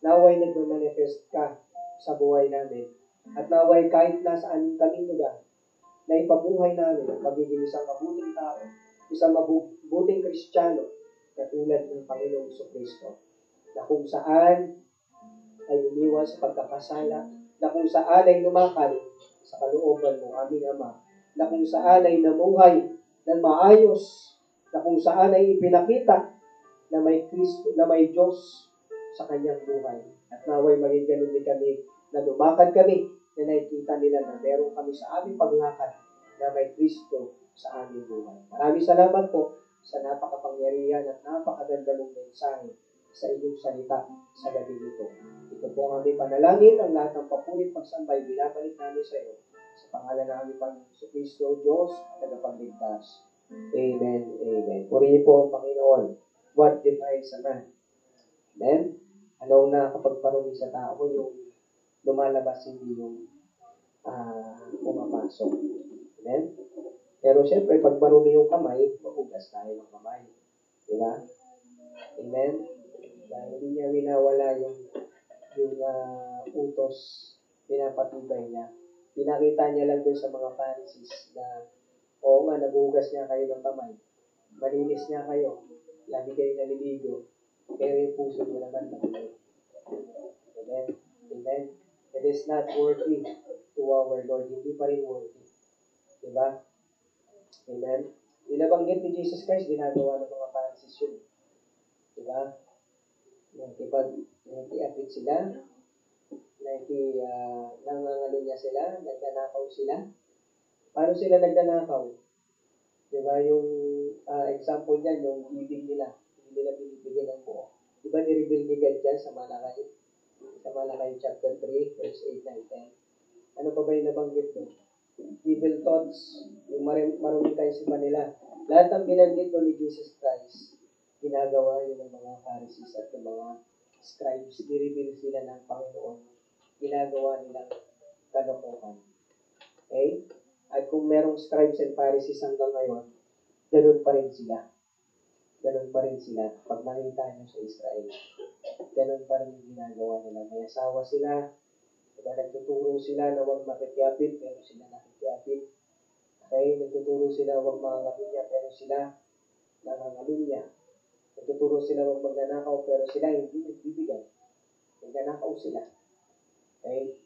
naway nagmamanifest ka sa buhay namin. At naway kahit nasaan kaming lugar, na ipabuhay namin ang pagiging isang mabuting tao, isang mabuting Kristiyano, katulad ng Panginoong Kristo, na kung saan ay umiwas sa pagkakasala, na kung saan ay lumakad sa kalooban mo, aming Ama, na kung saan ay namuhay ng maayos, na kung saan ay ipinakita na may Kristo, na may Diyos sa kanyang buhay. At naway maging ganun din kami, na lumakad kami, na nakikita nila na meron kami sa aming paglakad na may Kristo sa aming buhay. Maraming salamat po sa napakapangyarihan at napakaganda mong mensahe sa inyong salita sa gabi nito. Ito po ang aming panalangin, ang lahat ng papurit pagsambay, binabalik namin sa iyo. Sa pangalan ng aming Panginoon Kristo, Diyos, tagapagligtas. Amen, amen. Purihin po ang Panginoon. What defines a man? Amen? Anong nakakapagparumi sa tao yung lumalabas, hindi yung pumapasok. Amen? Pero siyempre, pag marumi yung kamay, mahugas tayo ng kamay. Diba? Amen? Dahil hindi niya winawala yung utos, pinapatibay niya. Pinakita niya lang doon sa mga Pharisees na, oo nga, nagugas niya kayo ng kamay. Malinis niya kayo. Lagi kayo naliligo. Pero yung puso niyo naman nagulo. Amen? Amen? It is not worthy to our Lord. Hindi pa rin worthy. Diba? Amen? Binabanggit ni Jesus Christ, ginagawa ng mga Pharisees yun. Diba? Nakikiapit sila, nangangalo niya sila, nagdanakaw sila. Paano sila nagdanakaw? Diba? Yung example niyan, yung ibig nila, hindi nila binibigyan ng buo. Diba ni-reveal ni God dyan sa Malakay? Sa Malakay chapter 3, verse 8, 9, 10. Ano pa ba yung nabanggit mo? Evil thoughts, yung maruming kaisipan nila. Lahat ng binanggit ni Jesus Christ, ginagawa yun ng mga Pharisees at ng mga scribes. Ni-reveal sila ng Panginoon. Ginagawa nilang kalokohan. Okay? At kung merong scribes and Pharisees hanggang ngayon, ganun pa rin sila. Ganun pa rin sila. Pag nakita nyo sa Israel, ganun pa rin yung ginagawa nila. May asawa sila, diba, nagtuturo sila na huwag makikiapit, pero sila nakikiapit. Okay? Nagtuturo sila huwag mangangalunya, pero sila nangangalunya. Nagtuturo sila huwag magnanakaw, pero sila hindi nagbibigay. Nagnanakaw sila. Okay?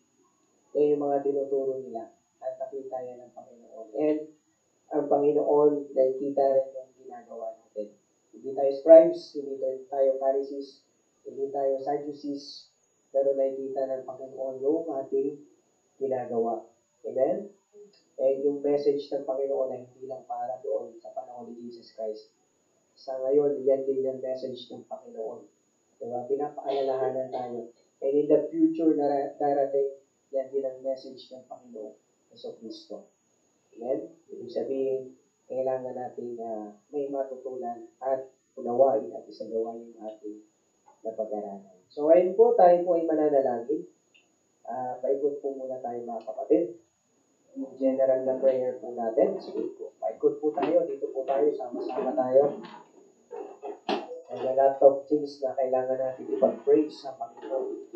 Kaya yung mga tinuturo nila at nakita yan ng Panginoon. And ang Panginoon, nakikita rin yung ginagawa natin. Hindi tayo scribes, hindi tayo Pharisees, hindi tayo Sadducees, pero nakikita ng Panginoon yung ating ginagawa. Amen? And yung message ng Panginoon ay hindi lang para doon sa panahon ni Jesus Christ. Sa ngayon, yan din yung message ng Panginoon. Diba? Pinapaalalahanan tayo. And in the future na darating, yan din ang message ng Panginoon, Yesu Kristo. Amen? Ibig sabihin, kailangan natin may matutunan at unawain at isagawa yung ating napag-aralan. So, ngayon po, tayo po ay mananalangin. Paikot po muna tayo mga kapatid. General na prayer po natin. Sige po. Paikot po tayo. Dito po tayo. Sama-sama tayo. And a lot of things na kailangan natin ipag-praise sa Panginoon.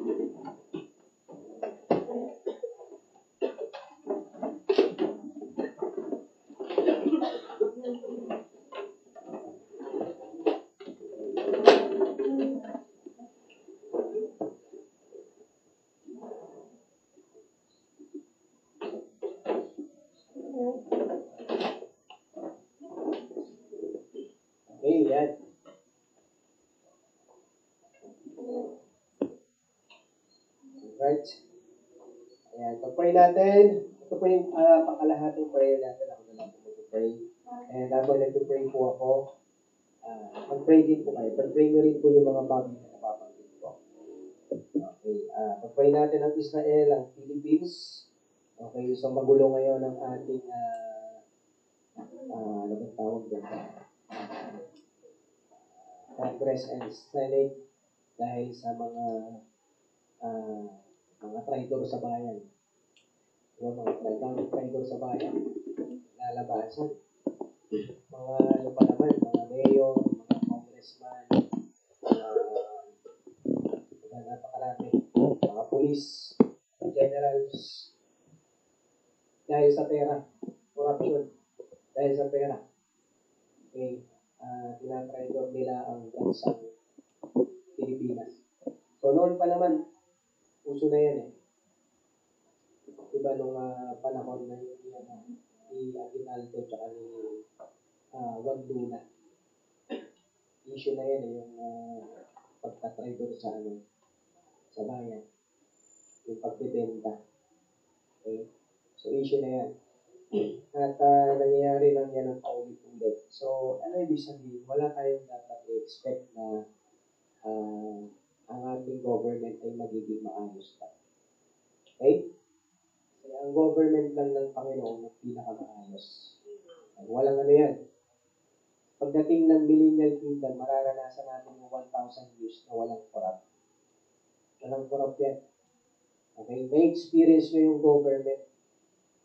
Okay, yan. Right. Ayan, pag-pray natin. Ito po yung pangkalahating prayer natin. Ako na lang po mag-pray. And habang nag-pray po ako, mag-pray din po kayo. Pag-pray nyo rin po yung mga bagay na napapanggit ko. Okay, pag-pray natin ang Israel, ang Philippines. Okay, so magulo ngayon ang ating, ano bang tawag doon? Congress and Senate dahil sa mga traitor sa bayan. Diba, mga traitor sa bayan, lalabasan. Mga ano pa naman, mga mayor, mga congressman, napakarami, mga police, generals, dahil sa pera, corruption, dahil sa pera. Okay, tinatraitor nila ang bansang Pilipinas. So noon pa naman, uso na yan eh. Diba nung panahon na ni Aguinaldo tsaka ni Juan Luna. Issue na yan eh, yung pagka-traitor sa bayan. Yung pagbebenta. Okay? So issue na yan. At nangyayari lang yan ang paulit-ulit. So ano ibig sabihin? Wala tayong dapat i-expect na ang ating government ay magiging maayos pa. Okay? Kaya ang government lang ng Panginoon ang pinakamaayos. Walang ano yan. Pagdating ng millennial kingdom, mararanasan natin yung 1,000 years na walang corrupt. Walang corrupt yan. Okay? May experience nyo yung government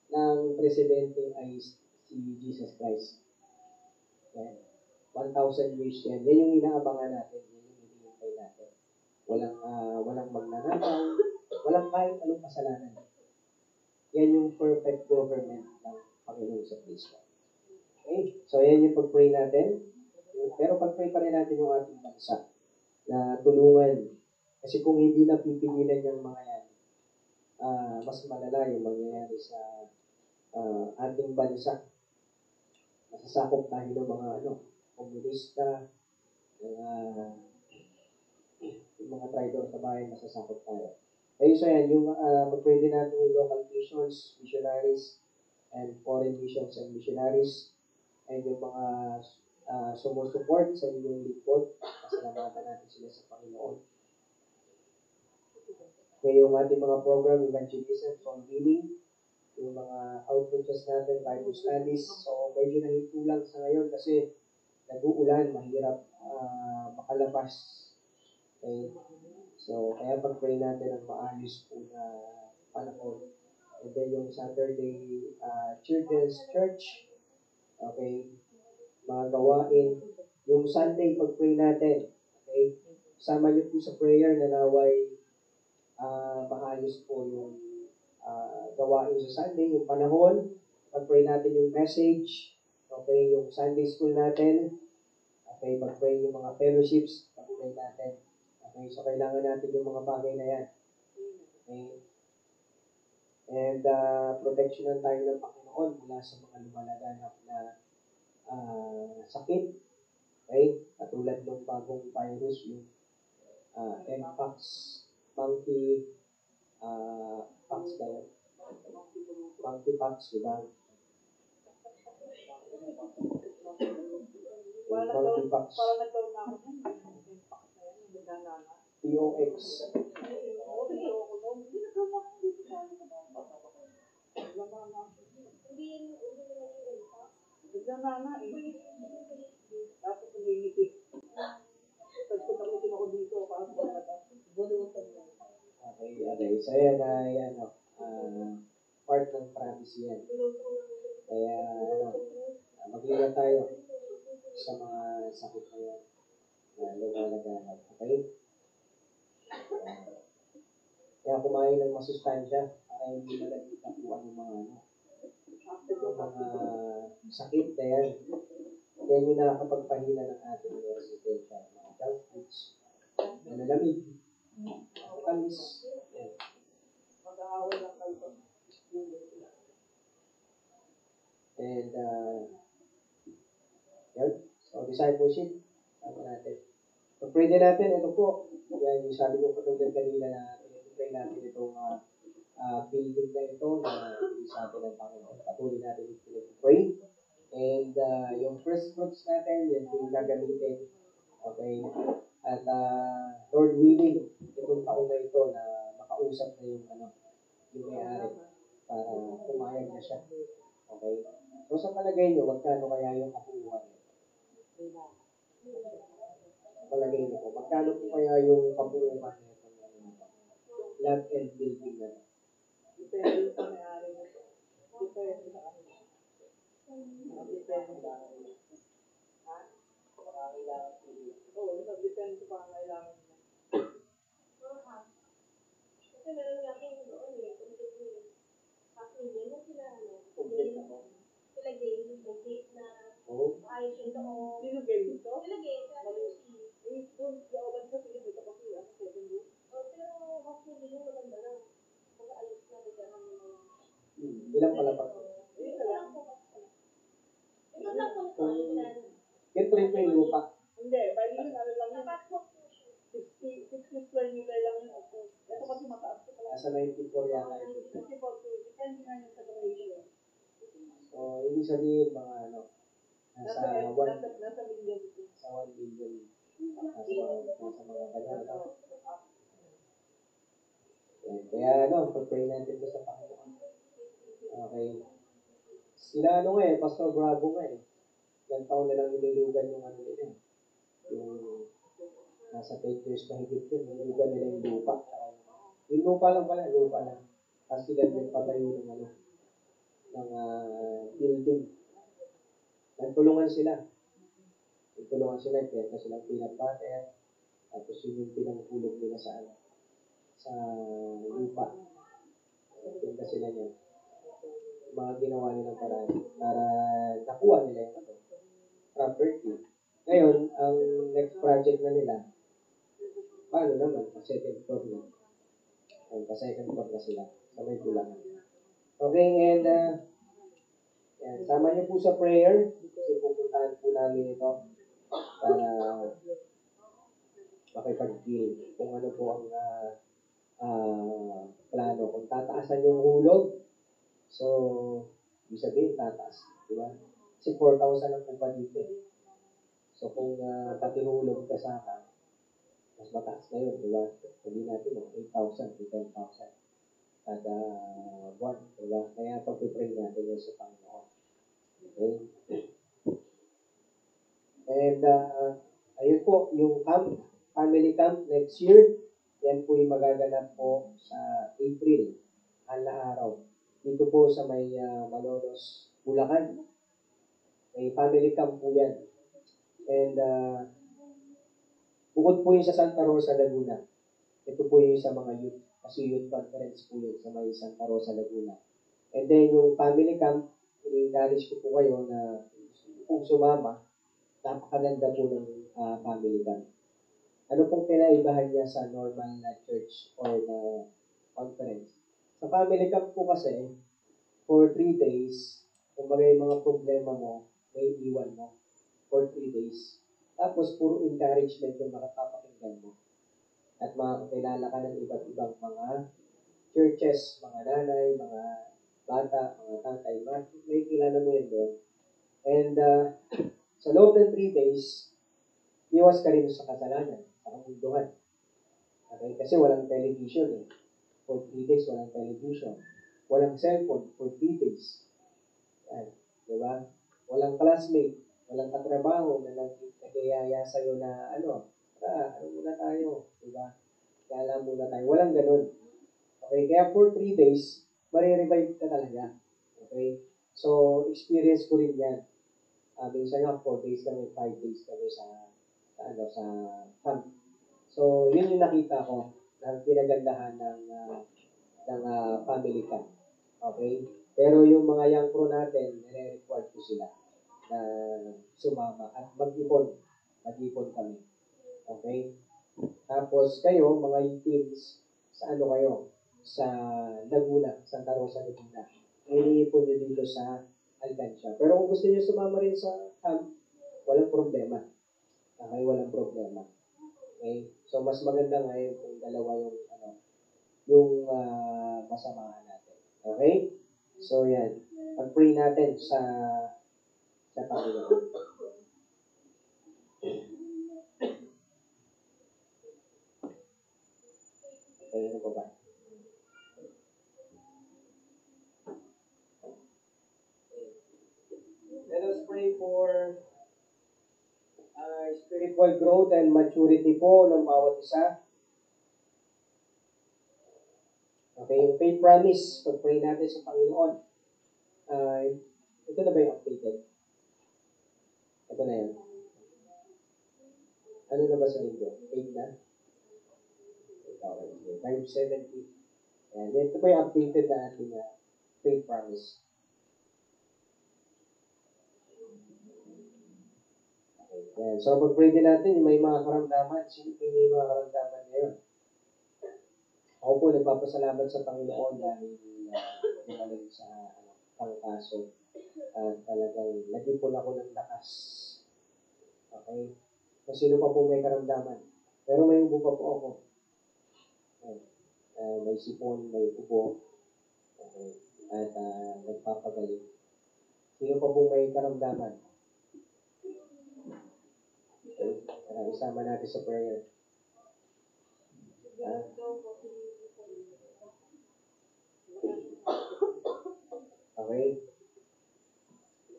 ng presidente ay si Jesus Christ. Okay? 1,000 years yan. Yan yung inaabangan natin. Yan yung hinihintay natin. Walang magnanakaw. Walang kahit anong kasalanan. Yan yung perfect government ng Panginoon sa Kristo. Okay? So, yan yung pag-pray natin. Pero pag-pray pa rin natin yung ating bansa na tulungan. Kasi kung hindi na pipigilan yung mga yan, mas malala yung mangyayari sa ating bansa. Masasakop tayo ng mga komunista, yung mga traitor sa bayan, masasakop tayo. Ayun, so yan, yung pag-pray din natin yung local missions, missionaries, and foreign missions and missionaries, and yung mga sumusupport sa inyong lingkod, pasalamatan natin sila sa Panginoon. Kaya yung ating mga program, evangelism, soul winning, yung mga outreaches natin, Bible studies, so medyo nahitulang sa ngayon kasi nag-uulan, mahirap makalabas. Okay? So, kaya pag-pray natin ang maayos po na panahon. And then yung Saturday Children's Church, okay, mga gawain. Yung Sunday, pag-pray natin, okay, sama niyo po sa prayer na naway maayos po yung gawain sa Sunday, yung panahon, pag-pray natin yung message, okay, yung Sunday school natin, okay, pag-pray yung mga fellowships, pag-pray natin. Okay, so kailangan natin yung mga bagay na yan. Okay. And protectionan tayo ng Panginoon mula sa mga lumalaganap na sakit. Okay? Katulad ng bagong virus, yung Mpox, monkey pox ba yun? Monkeypox, diba? Monkeypox. POX. Okay. So yan ay part ng promise yan. Kaya mag-ingat tayo sa mga sakit na yan na lumalaganap. Okay? Kaya kumain ng masustansya para hindi malagita po ang mga sakit na yan. Yan yung nakakapagpahina ng ating resistensya. Mga junk foods, malalamig, tamis. And, yan. So, discipleship, Tama natin. So, pray din natin, ito po, yan yung sabi ko katulad kanina na pray natin itong building na ito na ibig sa atin ng Panginoon. Patuloy natin ito pray. And yung first fruits natin, yan po yung gagamitin. Okay? At Lord willing, itong taon na ito na makausap na yung yung may-ari para pumayag na siya. Okay? So sa palagay nyo, magkano kaya yung kabuuan nito? Sa palagay nyo po, magkano po kaya yung kabuuan nito? Lot and building na ito? Depende sa may-ari nito. Depende sa kanila. Depende sa kanila. Ha? Kailangan sila. Oo, depende sa pangailangan nila. Kasi meron nga akong noon actually, yung sila, sila game, yung gate na ayos yung doon. Sino game dito? Sila game, doon, doon sa Pilipino, tapos yung second room. Pero actually, yung maganda lang. Mag-ayos na, nagkaroon yung mga... Ilang palapag? Ito lang po. Ito lang po ito. Ito rin po yung lupa. Hindi, bali yun, ano lang yun. 60 square meter lang yun. Ito kasi mataas ko pala. Nasa 94 yata ito. 94, depende nga yung sa donation. So, ibig sabihin mga nasa 1 Nasa million. sa 1 million. Nasa mga ganun. Kaya pag-pray natin ito sa Panginoon. Okay. Sila Pastor Bravo nga Ilang taon na lang inilugan yung nila. Yung nasa 10 years na higit yun, inilugan nila yung lupa. Yung lupa lang pala, lupa lang. Kasi sila yung patayo ng building. Nagtulungan sila. Kaya silang peanut butter. Tapos yun yung pinanghulog nila sa lupa. Tinda sila niya. Mga ginawa nilang paraan para nakuha nila yung property. Ngayon, ang next project na nila, paano naman? Pa-second floor na. Pa-second floor na sila sa may Bulacan. Okay, and yan, sama niyo po sa prayer. Kasi pupuntahan po namin ito para makipag-deal kung ano po ang plano. Kung tataasan yung hulog, so, ibig sabihin, tataas. Diba? Kasi 4,000 ang upa dito. So, kung pati hulog kasama, mas mataas na yun, diba? Sabihin natin, 8,000 to 10,000 kada buwan, diba? Kaya pag-pray natin yun sa Panginoon. Okay? And, ayun po, yung family camp next year, yan po yung magaganap po sa April, na araw. Dito po sa may Malolos, Bulacan. May family camp po yan. And bukod po yung sa Santa Rosa, Laguna. Ito po yung sa mga youth. Kasi youth conference po yun sa may Santa Rosa, Laguna. And then yung family camp, i-encourage ko po kayo na kung sumama, napakaganda po ng family camp. Ano pong kinaibahan niya sa normal na church or na conference? Sa family camp po kasi, for 3 days, kung bagay mga problema mo, may iwan mo for 3 days. Tapos, puro encouragement yung makapapakinggan mo. At makakilala ka ng iba't ibang mga churches, mga nanay, mga bata, mga tatay, may kilala mo yan doon. And sa loob ng 3 days, iwas ka rin sa kasalanan, sa kamunduhan. Okay? Kasi walang television For 3 days, walang television. Walang cellphone for 3 days. Yan. Diba? Walang classmate. Walang katrabaho na nagkayaya sa'yo na ano muna tayo. Diba? Kala muna tayo. Walang ganun. Okay? Kaya for 3 days, marirevive ka talaga. Okay? So, experience ko rin yan. Minsan nga, 4 days kami, 5 days kami sa camp. So, yun yung nakita ko na pinagandahan ng family camp. Okay? Pero yung mga young pro natin, nire-require ko sila na sumama at mag-ipon. Mag-ipon kami. Okay? Tapos kayo, mga teams, sa ano kayo? Sa Laguna, Santa Rosa, Laguna. Iniipon nyo dito sa Alcancia. Pero kung gusto nyo sumama rin sa camp, walang problema. Okay, walang problema. Okay? So, mas maganda ngayon kung dalawa yung masamahan natin. Okay? So, yan. Pag-pray natin sa Panginoon. Okay, ano pa ba? Let us pray for spiritual growth and maturity po ng bawat isa. Okay, yung faith promise, pag-pray natin sa Panginoon. Ito na ba yung updated? Ito na yun. Ano na ba sa linggo? 8 na? Okay, 570. Ayan, ito po yung updated na ating faith promise. Okay, ayan. So, pag-pray din natin, yung may mga karamdaman. Sino yung may mga karamdaman ngayon? Ako po, nagpapasalamat sa Panginoon dahil gumaling sa pangkaso. At talagang nag-ipon ako ng lakas. Okay? So, sino pa po may karamdaman? Pero may ubo pa po ako. May sipon, may ubo. Okay? At nagpapagaling. Sino pa po may karamdaman? Okay? Isama natin sa prayer. Okay?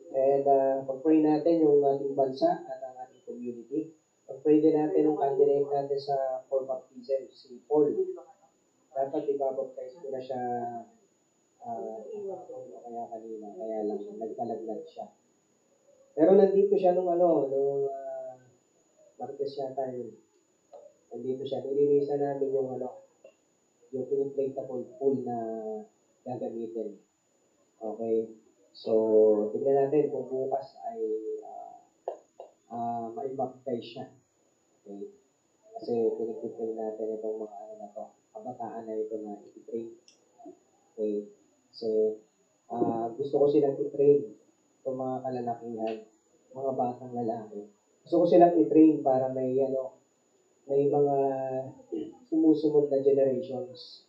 And pag-pray natin yung ating bansa at ang ating community. Pag-pray din natin yung candidate natin sa for baptism, si Paul. Dapat ibabaptize ko na siya kaya kanina, kaya lang nagkalaglag siya. Pero nandito siya nung Martes yata yun. Nandito siya. Nilinisan namin yung yung inflatable pool na gagamitin. Okay. So, tignan natin kung bukas ay maibaptize siya. Okay. Kasi pinagtitrain natin itong mga kabataan na ito na i-train. Okay. Kasi gusto ko silang i-train itong mga kalalakihan, mga batang lalaki. Gusto ko silang i-train para may mga sumusunod na generations.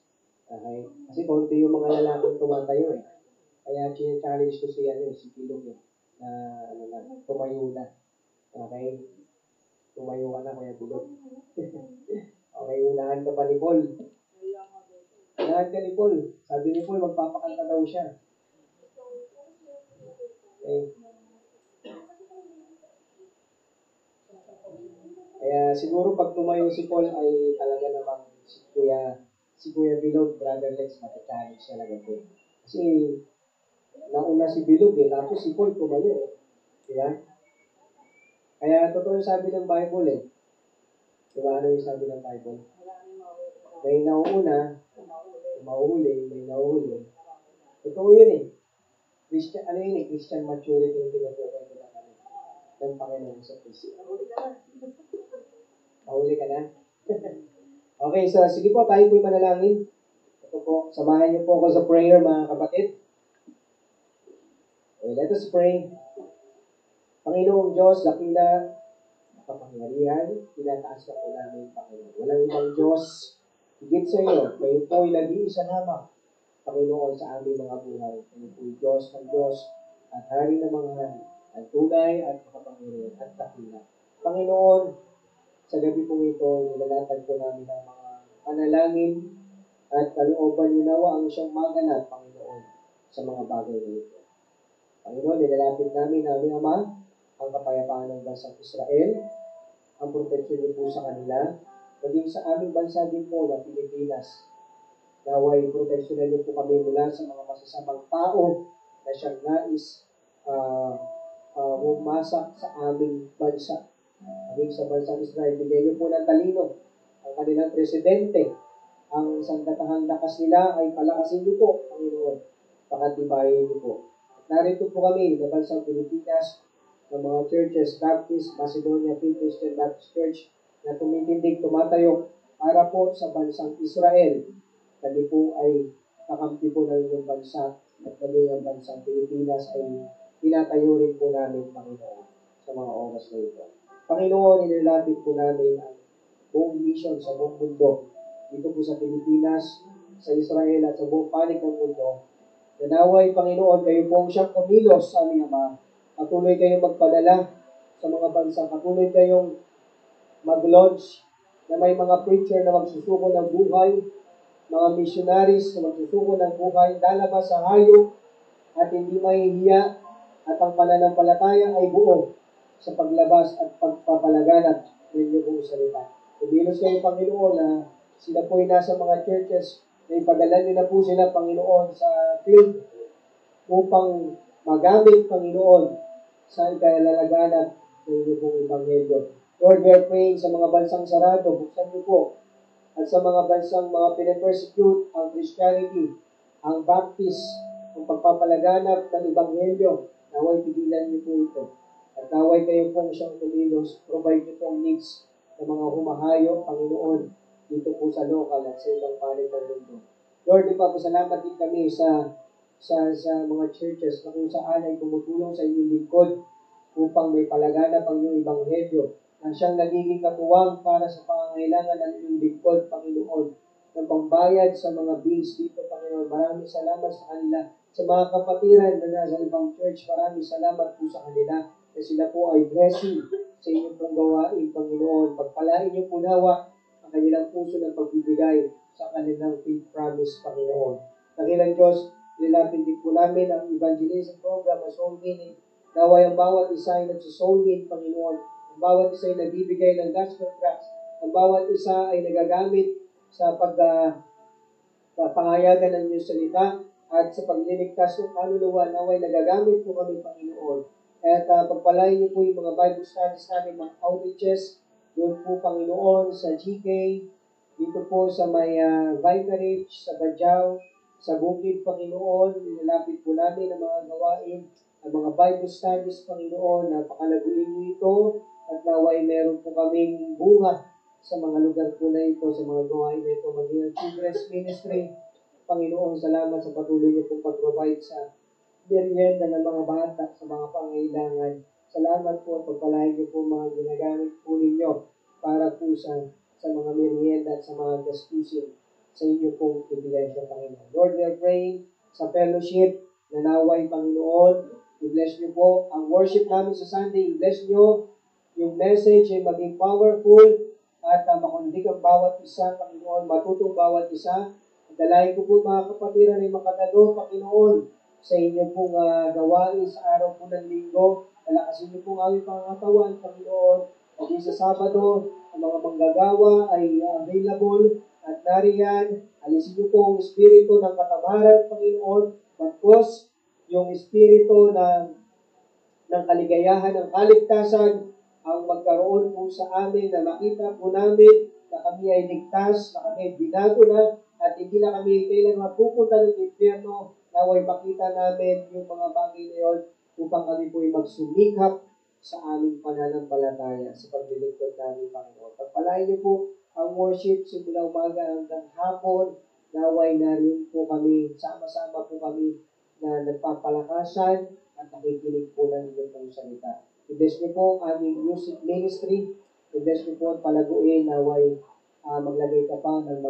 Okay? Kasi konti yung mga lalaking tumatayo eh. Kaya challenge ko si Pilog na tumayo na. Okay? Tumayo ka na, Kuya Bilog. Okay, unahan ka pa ni Paul. Unahan ka ni Paul. Sabi ni Paul, magpapakanta daw siya. Okay. Kaya siguro pag tumayo si Paul ay talaga namang si Kuya Bilog, Brother Lex, mati-challenge talaga po. Kasi nauna si Bilog tapos si Paul tumayo eh. Diba? Kaya totoo yung sabi ng Bible eh. Diba ano yung sabi ng Bible? May nauuna, mauhuli, may nauhuli. Totoo yun eh. Christian maturity yung tinutukoy ko ng Panginoon sa Kristo. Mahuli ka na? Okay, so sige po, tayo po'y manalangin. Ito po, samahan niyo po ako sa prayer mga kapatid. Okay, let us pray. Panginoong Diyos, dakila, kapangyarihan, tinataas ka po namin, Panginoon. Walang ibang Diyos, higit sa iyo, kayo po'y nag-iisa lamang, Panginoon, sa aming mga buhay. Kayo po'y Diyos ng Diyos at Hari ng mga hari, at tunay at makapangyarihan at dakila. Panginoon, sa gabi pong ito, nilalatag po namin ang mga panalangin at kalooban niyo nawa ang siyang maganap, Panginoon, sa mga bagay na ito. Panginoon, nilalapit namin aming Ama, ang kapayapaan ng bansang Israel, ang proteksyon niyo po sa kanila, maging sa aming bansa din po na Pilipinas. Naway proteksyonan niyo po kami mula sa mga masasamang tao na siyang nais humasak sa aming bansa. Maging sa bansang Israel, bigay niyo po ng talino ang kanilang presidente. Ang sandatahang lakas nila ay palakasin niyo po, Panginoon. Pakatibayin niyo po. At narito po kami na bansang Pilipinas, ng mga churches, Baptist, Macedonia, Free Christian Baptist Church, na tumitindig, tumatayo para po sa bansang Israel. Kami po ay kakampi po ng inyong bansa at maging ang bansang Pilipinas ay tinatayo rin po namin, Panginoon, sa mga oras na ito. Panginoon, nilalapit po namin ang buong mission sa buong mundo. Dito po sa Pilipinas, sa Israel at sa buong panig ng mundo. Nanaway, Panginoon, kayo po ang siyang kumilos sa aming Ama. Patuloy kayong magpadala sa mga bansa. Patuloy kayong mag-launch na may mga preacher na magsusuko ng buhay, mga missionaries na magsusuko ng buhay, lalabas sa hayop at hindi mahihiya at ang pananampalataya ay buo sa paglabas at pagpapalaganap ng inyong salita. Kumilos kayo, Panginoon, na sila po ay nasa mga churches na ipadala niyo na po sila, Panginoon, sa field upang magamit, Panginoon, sa ikalalaganap ng inyong Ebanghelyo. Lord, we are praying sa mga bansang sarado, buksan niyo po. At sa mga bansang mga pinapersecute ang Christianity, ang Baptist, ang pagpapalaganap ng Ebanghelyo, naway pigilan niyo po ito. At naway kayo pong siyang kumilos, provide niyo pong needs ng mga humahayo, Panginoon, dito po sa local at sa ibang panig ng mundo. Lord, ipapasalamat din kami sa mga churches na kung saan ay tumutulong sa inyong lingkod upang may palaganap ang inyong Ebanghelyo na siyang nagiging katuwang para sa pangangailangan ng inyong lingkod, Panginoon, ng pambayad sa mga bills dito, Panginoon. Maraming salamat sa kanila. Sa mga kapatiran na nasa ibang church, maraming salamat po sa kanila na sila po ay blessing sa inyong pong gawain, Panginoon. Pagpalain niyo po nawa ang kanilang puso ng pagbibigay sa kanilang faith promise, Panginoon. Dakilang Diyos, nilapit din po namin ang evangelism program na soul winning. Naway ang bawat isa ay nagsusoul win, Panginoon. Ang bawat isa ay nagbibigay ng gospel tracts. Ang bawat isa ay nagagamit sa pangayagan ng inyong salita at sa pagliligtas ng kaluluwa. Naway nagagamit po kami, Panginoon. At pagpalain niyo po yung mga Bible studies namin, mga outreaches, doon po, Panginoon, sa GK, dito po sa may Vicarage, sa Bajau, sa Bukid, Panginoon, nilapit po namin ang mga gawain, ang mga Bible studies, Panginoon, napakalaguin niyo ito, at naway meron po kaming bunga sa mga lugar po na ito, sa mga gawain na ito, maging ang Children's Ministry. Panginoon, salamat sa patuloy niyo pong pag-provide sa merienda ng mga bata sa mga pangailangan. Salamat po at pagpalain niyo po mga ginagamit po ninyo para po sa mga merienda at sa mga gastusin sa inyo pong ibigensya, Panginoon. Lord, we are praying sa fellowship na naway, Panginoon. I-bless niyo po ang worship namin sa Sunday. I-bless niyo yung message ay maging powerful at makundig ang bawat isa, Panginoon. Matutong bawat isa. Dalayan ko po mga kapatiran ay makatalo, Panginoon, sa inyo pong gawain sa araw po ng linggo. Palakasin niyo po ang aming pangatawan, Panginoon. Pagin sa Sabado, ang mga manggagawa ay available at nariyan. Alisin niyo po ang espiritu ng katamaran, Panginoon. Magpos yung espiritu ng kaligayahan, ng kaligtasan, ang magkaroon po sa amin na makita po namin na kami ay ligtas, na kami ay binago na, at hindi na kami kailangan pupunta ng impyerno. Naway makita namin yung mga bagay na yun upang kami po ay magsumikap sa aming pananampalataya sa paglilingkod namin, Panginoon. Pagpalain niyo po ang worship simula umaga hanggang hapon. Naway na rin po kami, sama-sama po kami na nagpapalakasan at nakikinig po ng inyong pong salita. I-bless niyo po ang aming music ministry. I-bless niyo po at palaguin. Naway maglagay ka pa ng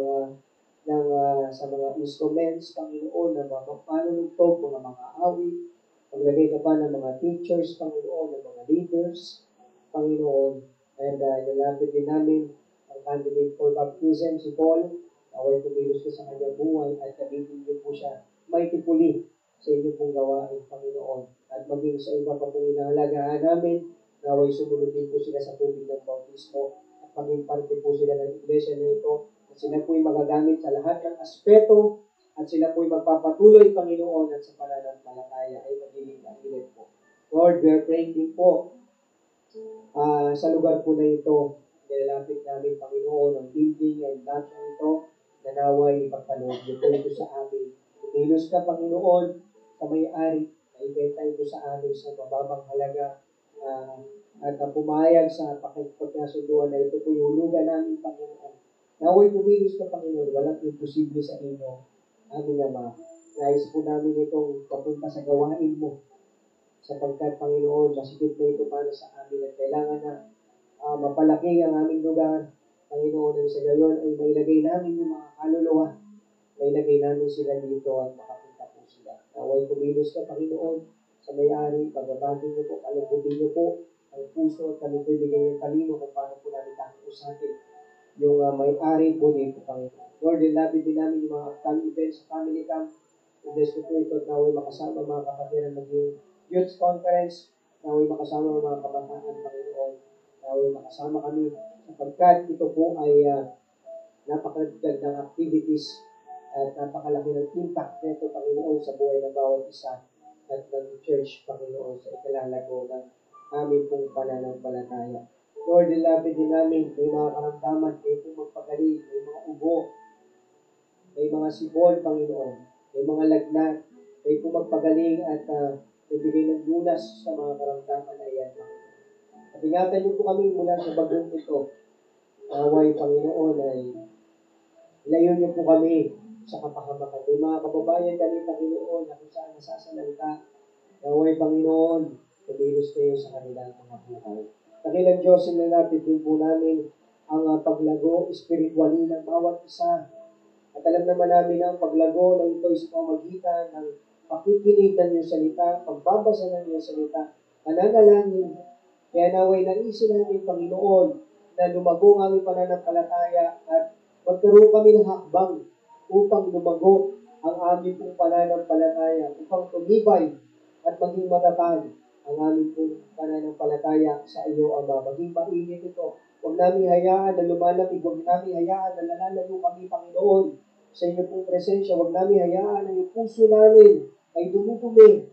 sa mga instruments, Panginoon, ng mga panunugtog, mga awit. Maglagay ka pa ng mga teachers, Panginoon, ng mga leaders, Panginoon. And nilapit din namin ang candidate for baptism, si Paul. Naway kumilos ka sa kanyang buhay at gamitin niyo po siya maitipuli sa inyo pong gawain, Panginoon. At maging sa iba pa pong inahalagahan namin, naway sumunod din po sila sa tubig ng bautismo at maging parte po sila ng iglesia na ito. At sila po'y magagamit sa lahat ng aspeto at sila po'y magpapatuloy, Panginoon, at sa pananampalataya ay magiging kahilit po. Lord, we are praying din po sa lugar po na ito. Nilalapit namin, Panginoon, ang building and lot na ito na naway ipagpanood niyo po ito sa amin. Kumilos ka, Panginoon, sa may-ari na ibenta ito sa amin sa mababang halaga at pumayag sa pagkasunduan na ito po yung hulugan namin, Panginoon. Naway kumilos ka, Panginoon, walang imposible sa inyo. Aming Ama, nais po namin itong papunta sa gawain mo sapagkat, Panginoon, masikip na ito para sa amin at kailangan na mapalaki ang aming lugar, Panginoon, ang sa gayon ay mailagay namin yung mga kaluluwa, mailagay namin sila dito at makapunta po sila. Naway kumilos ka, Panginoon, sa may-ari, pagbabagin niyo po, palagutin niyo po ang puso at kami po ibigay ng talino kung paano po namin kakausapin yung may-ari po dito, Panginoon. Lord, ilapit din namin yung mga upcoming events sa family camp. Bless ko po ito at naway makasama mga kapatiran maging youth conference, naway makasama mga kabataan, Panginoon, naway makasama kami sapagkat ito po ay napakagandang activities at napakalaki ng impact nito, Panginoon, sa buhay ng bawat isa at ng church, Panginoon, sa ikalalago ng aming pong pananampalataya. Lord, ilapit din namin, may mga karamdaman, kayo pong magpagaling, may mga ubo, may mga sipon, Panginoon, may mga lagnat, kayo pong magpagaling at ibigay ng lunas sa mga karamdaman na iyan, Panginoon. At ingatan niyo po kami mula sa bagong ito. Away, Panginoon, ay layo niyo po kami sa kapahamakan. May mga kababayan kami, Panginoon, na kung saan nasasalita. Away, Panginoon, kumilos kayo sa kanilang mga buhay. Dakilang Diyos, inalapit din po namin ang paglago spiritually ng bawat isa. At alam naman namin na ang paglago na ito is pamagitan ng pakikinig ng iyong salita, pagbabasa ng iyong salita, pananalangin. Kaya naway naisin namin, Panginoon, na lumago ang aming pananampalataya at magkaroon kami ng hakbang upang lumago ang aming pong pananampalataya, upang tumibay at maging matatag ang aming pong pananampalataya sa iyo, Ama. Maging mainit ito. Huwag namin hayaan na lumalapig, huwag namin hayaan na lalalayo kami, Panginoon, sa inyo pong presensya. Huwag namin hayaan na yung puso namin ay dumudumi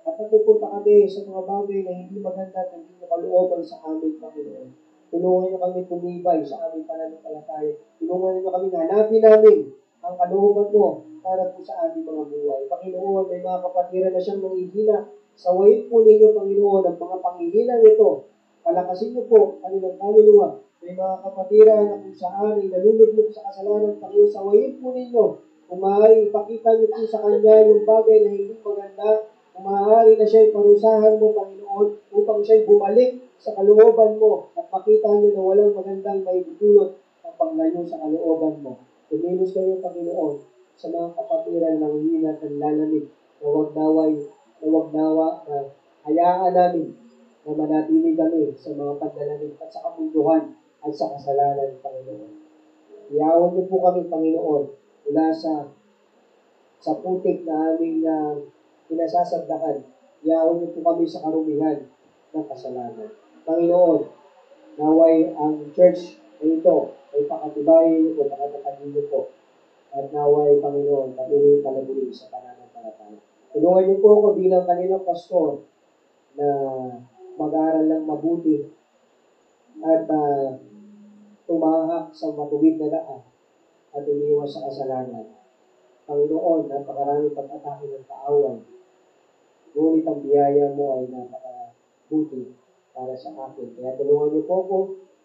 at napupunta kami sa mga bagay na hindi maganda at hindi nakalooban sa amin, Panginoon. Tulungan niyo kami tumibay sa aming pananampalataya. Tulungan niyo kami hanapin namin ang kalooban mo para po sa aming mga buhay. Panginoon, may mga kapatiran na siyang manghihina. Sawayin po ninyo, Panginoon, ang mga panghihinang ito. Palakasin niyo po kanilang kaluluwa. May mga kapatiran na kung saan ay nalulugmok sa kasalanan, Panginoon, sawayin po ninyo. Kung maaari, ipakita niyo po sa kanya yung bagay na hindi maganda. Kung maaari na siya'y parusahan mo, Panginoon, upang siya'y bumalik sa kalooban mo at makita niyo na walang magandang maibutulot ang paglayo sa kalooban mo. Kumilos kayo, Panginoon, sa mga kapatiran ng hina at lalamig na wag nawa na hayaan namin na manatili kami sa mga paglalamig at sa kamunduhan at sa kasalanan, Panginoon. Iyawan niyo po kami, Panginoon, mula sa putik na aming pinasasabdakan. Iyawan niyo po kami sa karumihan ng kasalanan. Panginoon, naway ang church na ito ay pakatibayin niyo po, pakatatagin niyo po. At naway, Panginoon, patuloy palabuhin sa pananampalataya. Tulungan niyo po ako bilang kanilang pastor na mag-aaral ng mabuti at tumahak sa matuwid na daan at umiwas sa kasalanan. Panginoon, napakaraming pag-atake ng kaaway. Ngunit ang biyaya mo ay napakabuti para sa akin. Kaya tulungan niyo po ako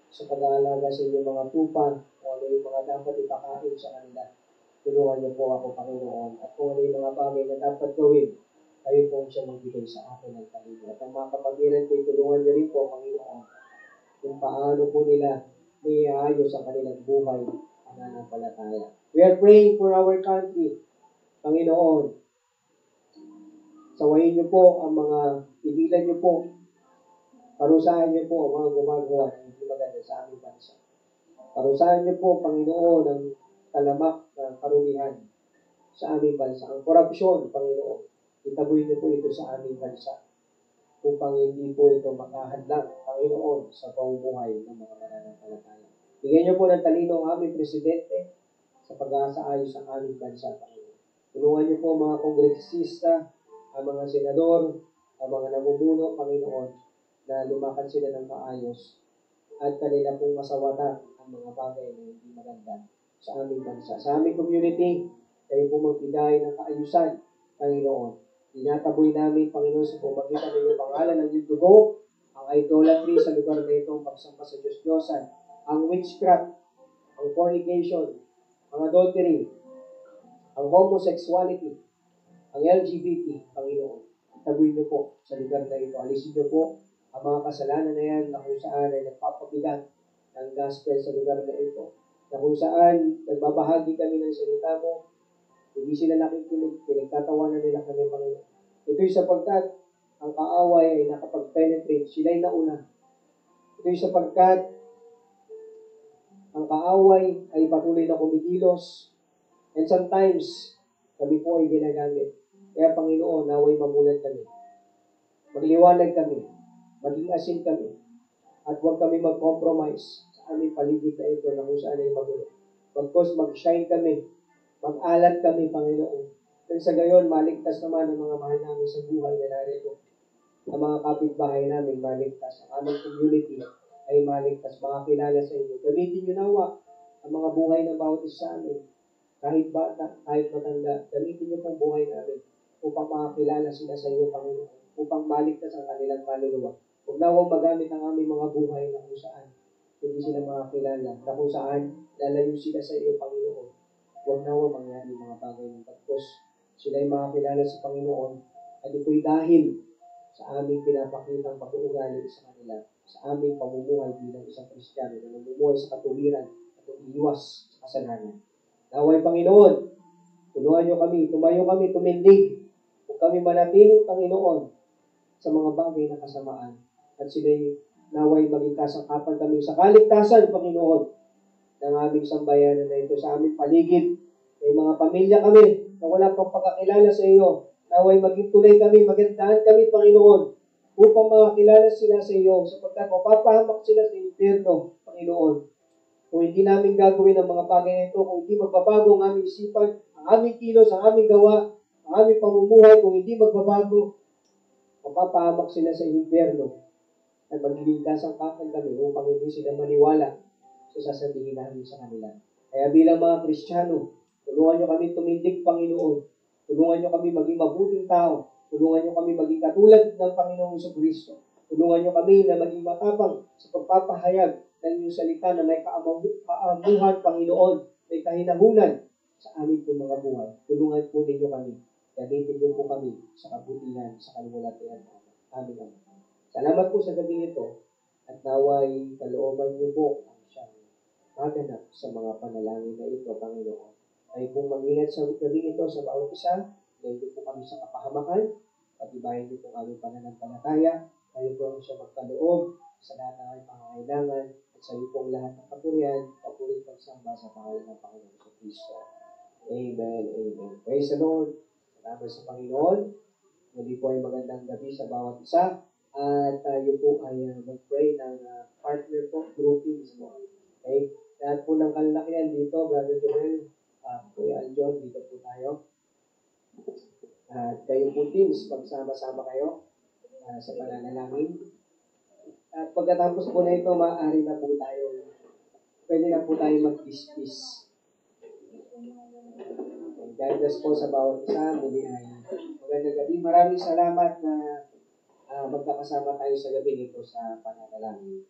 sa pag-aalaga sa inyong mga tupa o ano yung mga dapat ipakain sa kanila. Tulungan niyo po ako, Panginoon. At kung ano yung mga bagay na dapat gawin, kayo po siya magbigay sa akin ng talino. At ang mga kapatiran ko, tulungan niyo rin po, Panginoon, kung paano po nila may ayos ang kanilang buhay pananampalataya. We are praying for our country, Panginoon. Sawayin niyo po ang mga, pigilan niyo po, parusahan niyo po ang mga gumagawa ng hindi maganda sa aming bansa. Parusahan niyo po, Panginoon, ang talamak na karumihan sa aming bansa. Ang korupsyon, Panginoon, itaboy niyo po ito sa aming bansa upang hindi po ito makahadlang, Panginoon, sa pamumuhay ng mga mananampalataya. Bigyan niyo po ng talino ang aming presidente sa pag-aasayos ng aming bansa, Panginoon. Tulungan niyo po mga kongresista, ang mga senador, ang mga namumuno, Panginoon, na lumakad sila ng maayos at kanila pong masawatan ang mga bagay na hindi maganda sa aming bansa. Sa aming community, kayo po magbigay ng kaayusan, Panginoon. Inataboy namin, Panginoon, sa pamagitan ng iyong pangalan ng iyong dugo, ang idolatry sa lugar na ito, ang pagsampa sa Diyos-Diyosan, ang witchcraft, ang fornication, ang adultery, ang homosexuality, ang LGBT, Panginoon. Itaboy niyo po sa lugar na ito. Alisin niyo po ang mga kasalanan na yan na kung saan ay nagpapabigat ng gospel sa lugar na ito, na kung saan nagbabahagi kami ng salita mo, hindi sila nakikinig, pinagtatawanan nila kami, Panginoon. Ito'y sapagkat ang kaaway ay nakapag-penetrate, sila'y nauna. Ito'y sapagkat ang kaaway ay patuloy na kumikilos, and sometimes, kami po ay ginagamit. Kaya Panginoon, naway mamulat kami. Magliwanag kami. Maging asin kami. At huwag kami mag-compromise sa aming paligid na ito na kung saan ay magulo. Pagkos mag-shine kami. Mag-alat kami, Panginoon. Nang sa gayon, maligtas naman ang mga mahal namin sa buhay na narito. Ang mga kapitbahay namin maligtas. Ang aming community ay maligtas. Makakilala sa inyo. Gamitin niyo nawa ang mga buhay ng bawat isa sa amin. Kahit bata, kahit matanda, gamitin niyo pong buhay namin upang makakilala sila sa iyo, Panginoon. Upang maligtas ang kanilang kaluluwa. Huwag nawang magamit ang aming mga buhay na kung saan hindi sila makakilala, na kung saan lalayo sila sa iyo, Panginoon. Huwag nawang mangyari mga bagay ng pagkos. Sila'y makakilala sa Panginoon at ito'y dahil sa aming pinapakitang pag-uugali sa kanila, sa aming pamumuhay bilang isang Kristiyano na namumuhay sa katuwiran at umiiwas sa kasalanan. Naway Panginoon, tulungan niyo kami, tumayo kami, tumindig, kung kami manatiling Panginoon sa mga bagay na kasamaan. At sila'y naway maging kasangkapan kami sa kaligtasan, Panginoon, ng aming sambayanan na ito, sa aming paligid. May mga pamilya kami na wala pang pagkakilala sa iyo. Naway maging tulay kami, magandaan kami, Panginoon, upang makakilala sila sa iyo, sapagkat mapapahamak sila sa impyerno, Panginoon. Kung hindi namin gagawin ang mga bagay na ito, kung hindi magbabago ang aming isipan, ang aming kilos, ang aming gawa, ang aming pamumuhay, kung hindi magbabago, mapapahamak sila sa impyerno at magiging kasangkapan kami upang hindi sila maniwala sa sasabihin namin sa kanila. Kaya bilang mga Kristiyano, tulungan niyo kami tumindig, Panginoon. Tulungan niyo kami maging mabuting tao. Tulungan niyo kami maging katulad ng Panginoong Jesucristo. Tulungan niyo kami na maging matapang sa pagpapahayag ng iyong salita na may kaamuhan, Panginoon, may kahinahunan sa aming po mga buhay. Tulungan po ninyo kami. Gamitin niyo po kami sa kabutihan, sa kaluwalhatian. Amen. Salamat po sa gabi ito at naway kalooban niyo po ang siyang maganap sa mga panalangin na ito, Panginoon. Ay kung mag-ingat sa gabi ito sa bawat isa, dahil po kami sa kapahamakan, patibayin niyo po aming pananampalataya, kayo po ang siya magkaloob sa lahat ng aming pangangailangan, at sa iyo po ang lahat ng kapurihan, papulit pagsamba sa pangalan ng Panginoon sa Kristo. Amen, amen. Praise the Lord. Salamat sa Panginoon. Muli po ay magandang gabi sa bawat isa. At tayo po ay mag-pray ng partner po, groupings po. Okay? Lahat po ng kalakihan dito, Brother Joel, Kuya Aljon, dito po tayo. At kayo po teams, pagsama-sama kayo sa pananalangin. At pagkatapos po na ito, maaari na po tayo, pwede na po tayo mag-dismiss. God bless po sa bawat isa. Muli ay magandang gabi. Maraming salamat na magkakasama tayo sa gabi nito sa pananalangin.